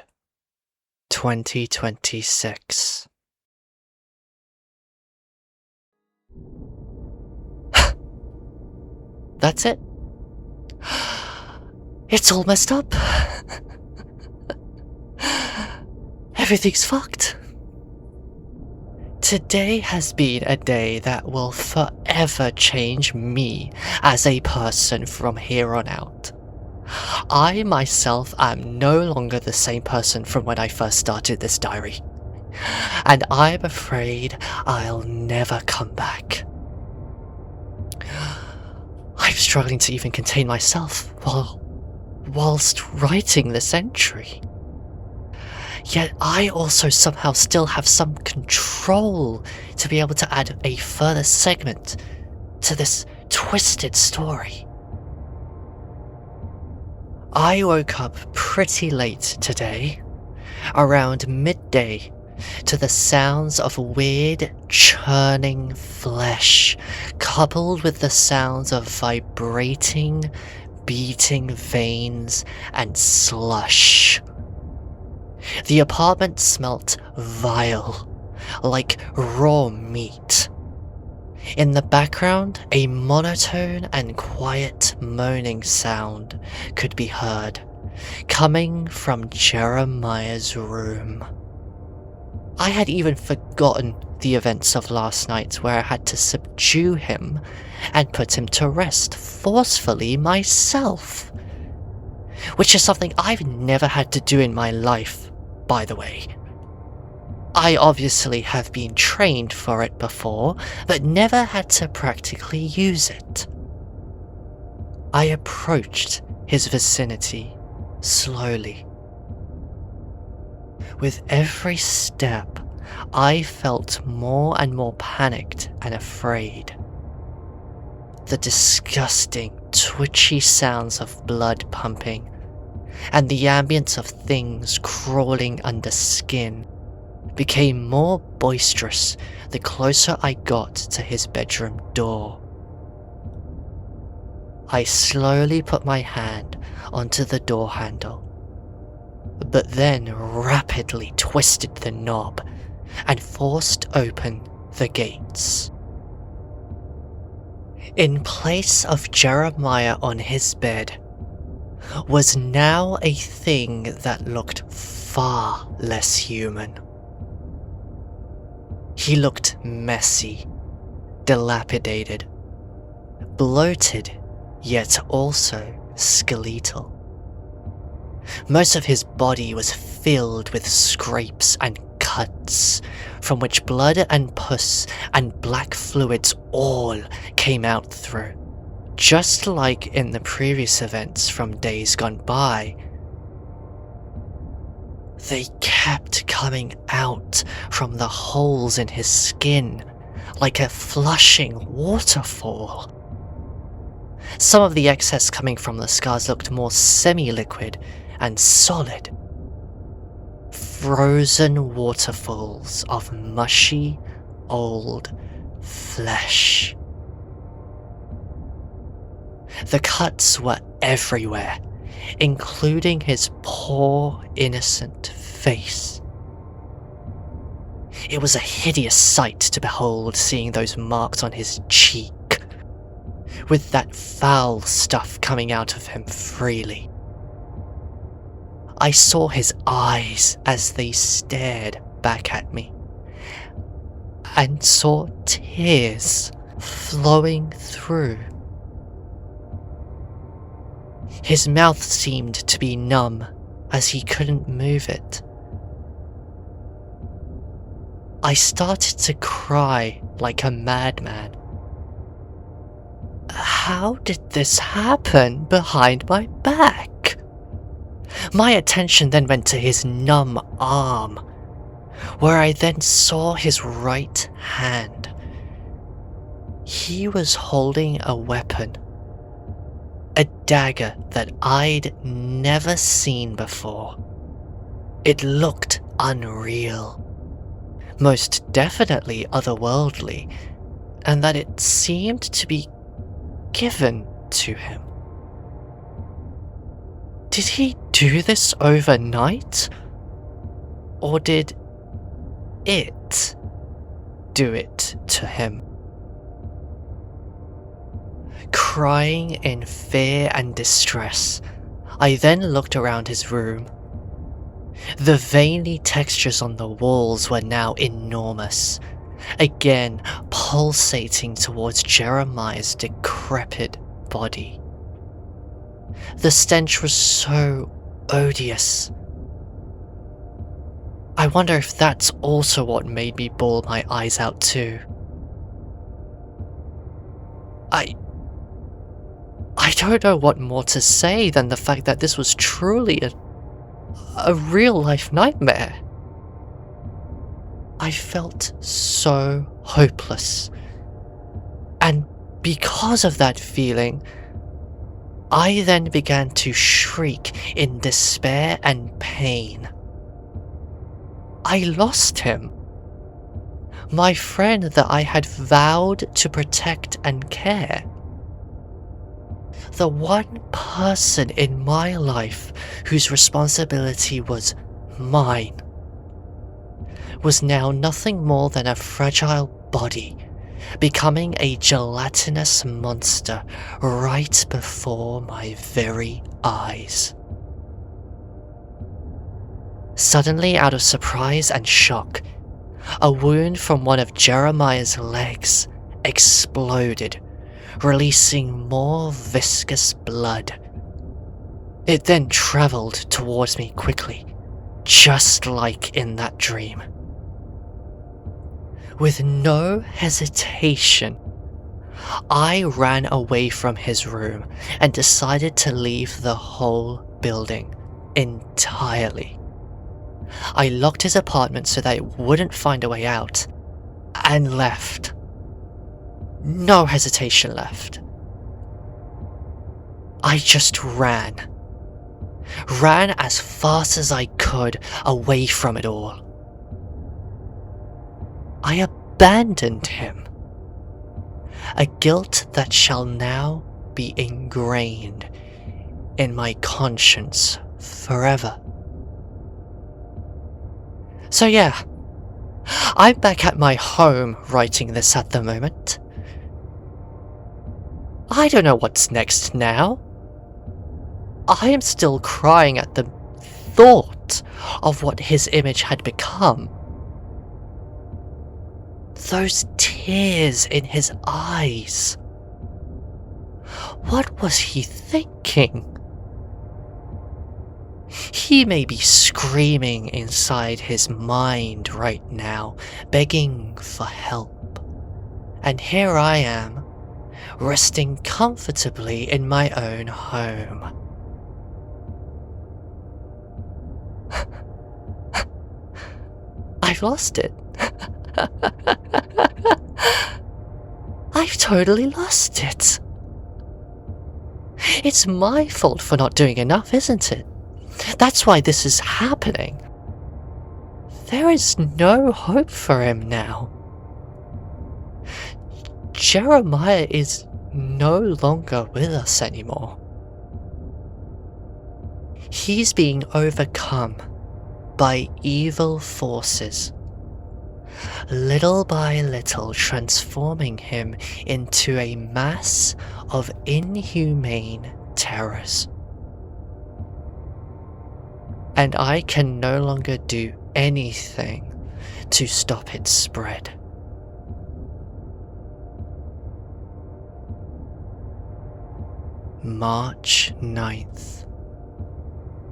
2026. That's it. It's all messed up. Everything's fucked. Today has been a day that will forever change me as a person from here on out. I myself am no longer the same person from when I first started this diary. And I'm afraid I'll never come back. I'm struggling to even contain myself whilst writing this entry. Yet I also somehow still have some control to be able to add a further segment to this twisted story. I woke up pretty late today, around midday, to the sounds of weird churning flesh, coupled with the sounds of vibrating, beating veins and slush. The apartment smelt vile, like raw meat. In the background, a monotone and quiet moaning sound could be heard, coming from Jeremiah's room. I had even forgotten the events of last night where I had to subdue him and put him to rest forcefully myself. Which is something I've never had to do in my life, by the way. I obviously have been trained for it before, but never had to practically use it. I approached his vicinity slowly. With every step, I felt more and more panicked and afraid. The disgusting, twitchy sounds of blood pumping, and the ambience of things crawling under skin, became more boisterous the closer I got to his bedroom door. I slowly put my hand onto the door handle, but then rapidly twisted the knob and forced open the gates. In place of Jeremiah on his bed was now a thing that looked far less human. He looked messy, dilapidated, bloated, yet also skeletal. Most of his body was filled with scrapes and cuts, from which blood and pus and black fluids all came out through. Just like in the previous events from days gone by, they kept coming out from the holes in his skin like a flushing waterfall. Some of the excess coming from the scars looked more semi-liquid and solid. Frozen waterfalls of mushy, old flesh. The cuts were everywhere, including his poor, innocent face. It was a hideous sight to behold, seeing those marks on his cheek, with that foul stuff coming out of him freely. I saw his eyes as they stared back at me, and saw tears flowing through. His mouth seemed to be numb as he couldn't move it. I started to cry like a madman. How did this happen behind my back? My attention then went to his numb arm, where I then saw his right hand. He was holding a weapon, a dagger that I'd never seen before. It looked unreal, most definitely otherworldly, and that it seemed to be given to him. Did he do this overnight? Or did it do it to him? Crying in fear and distress, I then looked around his room. The veiny textures on the walls were now enormous, again pulsating towards Jeremiah's decrepit body. The stench was so odious. I wonder if that's also what made me bawl my eyes out too. I don't know what more to say than the fact that this was truly a real-life nightmare. I felt so hopeless. And because of that feeling, I then began to shriek in despair and pain. I lost him. My friend that I had vowed to protect and care. The one person in my life whose responsibility was mine was now nothing more than a fragile body, becoming a gelatinous monster right before my very eyes. Suddenly, out of surprise and shock, a wound from one of Jeremiah's legs exploded, releasing more viscous blood. It then travelled towards me quickly, just like in that dream. With no hesitation, I ran away from his room and decided to leave the whole building entirely. I locked his apartment so that it wouldn't find a way out, and left. No hesitation left. I just ran. Ran as fast as I could away from it all. I abandoned him. A guilt that shall now be ingrained in my conscience forever. So yeah, I'm back at my home writing this at the moment. I don't know what's next now. I am still crying at the thought of what his image had become. Those tears in his eyes. What was he thinking? He may be screaming inside his mind right now, begging for help. And here I am, resting comfortably in my own home. I've lost it. I've totally lost it. It's my fault for not doing enough, isn't it? That's why this is happening. There is no hope for him now. Jeremiah is no longer with us anymore. He's being overcome by evil forces, little by little transforming him into a mass of inhumane terrors. and I can no longer do anything to stop its spread. March 9th,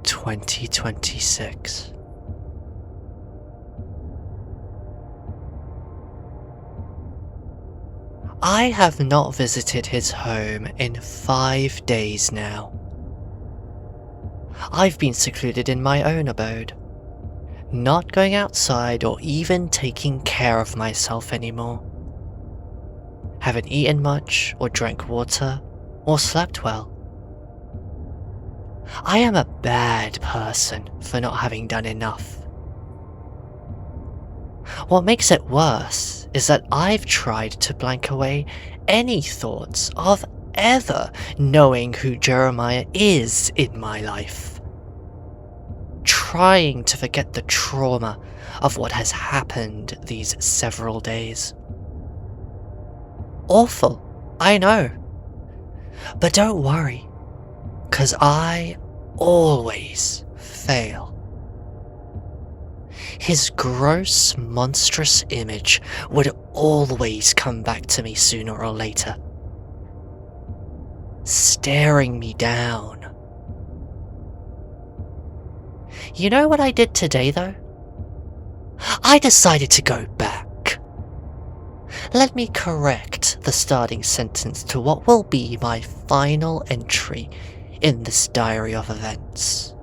2026. I have not visited his home in 5 days now. I've been secluded in my own abode, not going outside or even taking care of myself anymore. Haven't eaten much or drank water or slept well. I am a bad person for not having done enough. What makes it worse is that I've tried to blank away any thoughts of ever knowing who Jeremiah is in my life. Trying to forget the trauma of what has happened these several days. Awful, I know. But don't worry, 'cause I always fail. His gross, monstrous image would always come back to me sooner or later, staring me down. You know what I did today, though? I decided to go back. Let me correct the starting sentence to what will be my final entry in this diary of events.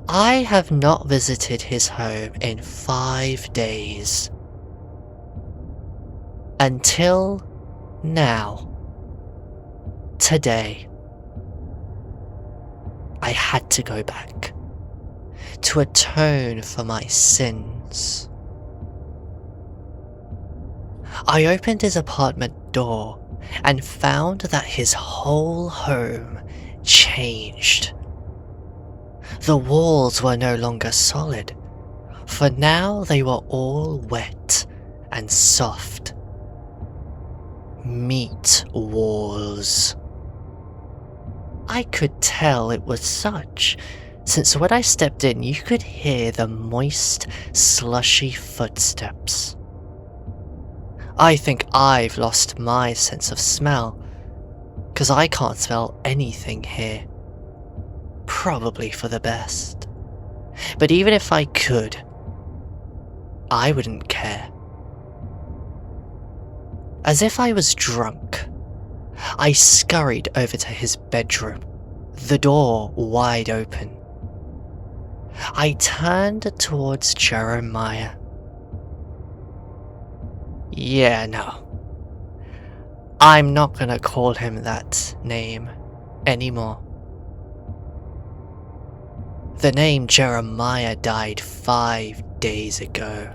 I have not visited his home in 5 days. Until now. Today. I had to go back to atone for my sins. I opened his apartment door and found that his whole home changed. The walls were no longer solid, for now they were all wet and soft. Meat walls. I could tell it was such, since when I stepped in you could hear the moist, slushy footsteps. I think I've lost my sense of smell, 'cause I can't smell anything here. Probably for the best. But even if I could, I wouldn't care. As if I was drunk, I scurried over to his bedroom, the door wide open. I turned towards Jeremiah. Yeah, no. I'm not gonna call him that name anymore. The name Jeremiah died 5 days ago.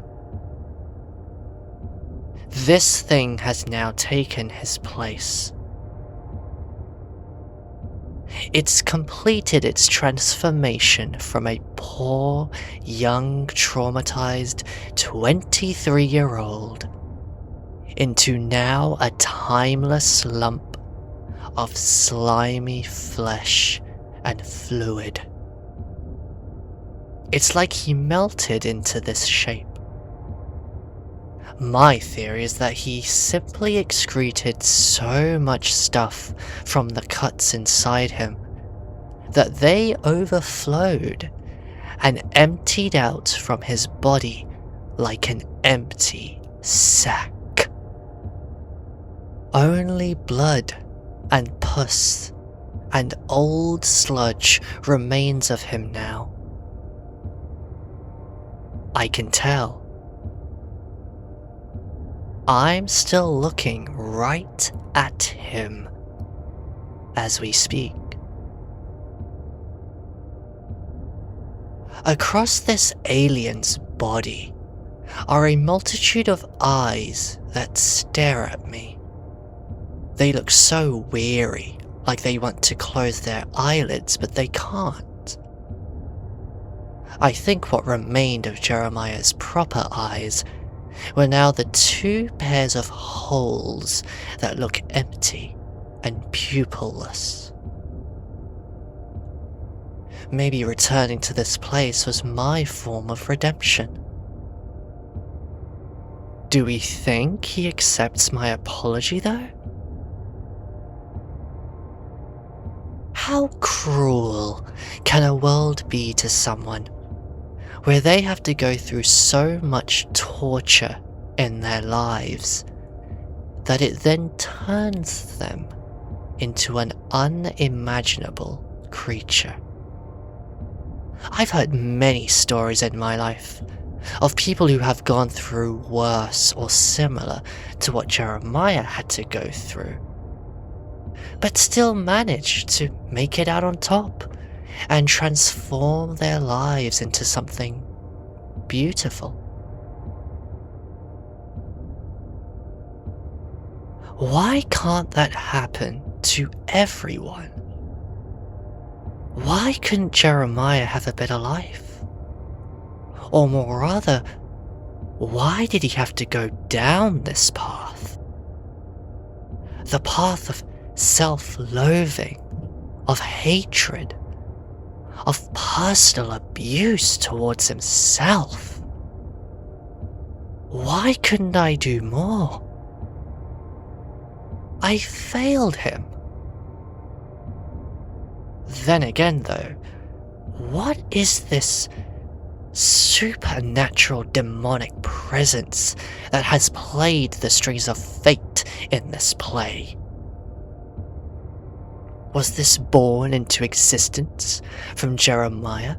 This thing has now taken his place. It's completed its transformation from a poor, young, traumatized 23-year-old into now a timeless lump of slimy flesh and fluid. It's like he melted into this shape. My theory is that he simply excreted so much stuff from the cuts inside him that they overflowed and emptied out from his body like an empty sack. Only blood and pus and old sludge remains of him now. I can tell. I'm still looking right at him as we speak. Across this alien's body are a multitude of eyes that stare at me. They look so weary, like they want to close their eyelids, but they can't. I think what remained of Jeremiah's proper eyes were now the 2 pairs of holes that look empty and pupilless. Maybe returning to this place was my form of redemption. Do we think he accepts my apology though? How cruel can a world be to someone where they have to go through so much torture in their lives that it then turns them into an unimaginable creature? I've heard many stories in my life of people who have gone through worse or similar to what Jeremiah had to go through, but still managed to make it out on top and transform their lives into something beautiful. Why can't that happen to everyone? Why couldn't Jeremiah have a better life? Or more rather, why did he have to go down this path? The path of self-loathing, of hatred, of personal abuse towards himself. Why couldn't I do more? I failed him. Then again though, what is this supernatural demonic presence that has played the strings of fate in this play? Was this born into existence from Jeremiah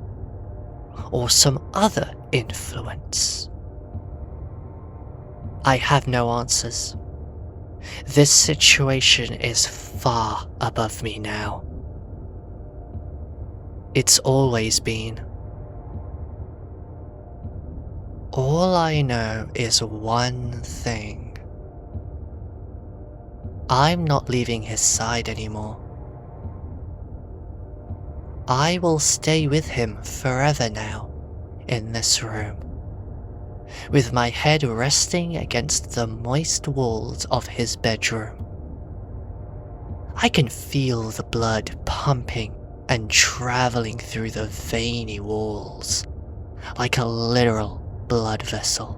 or some other influence? I have no answers. This situation is far above me now. It's always been. All I know is one thing. I'm not leaving his side anymore. I will stay with him forever now, in this room, with my head resting against the moist walls of his bedroom. I can feel the blood pumping and traveling through the veiny walls, like a literal blood vessel.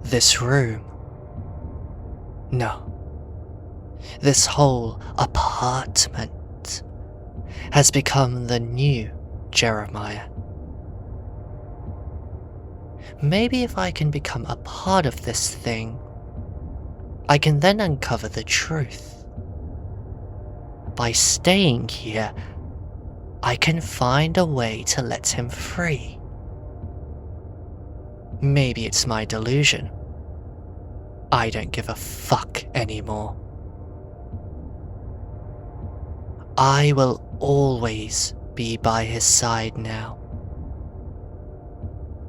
This room, no, this whole apartment has become the new Jeremiah. Maybe if I can become a part of this thing, I can then uncover the truth. By staying here, I can find a way to let him free. Maybe it's my delusion. I don't give a fuck anymore. I will always be by his side now.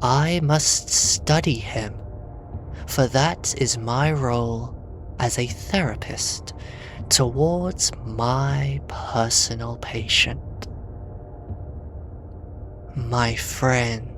I must study him, for that is my role as a therapist towards my personal patient. My friend.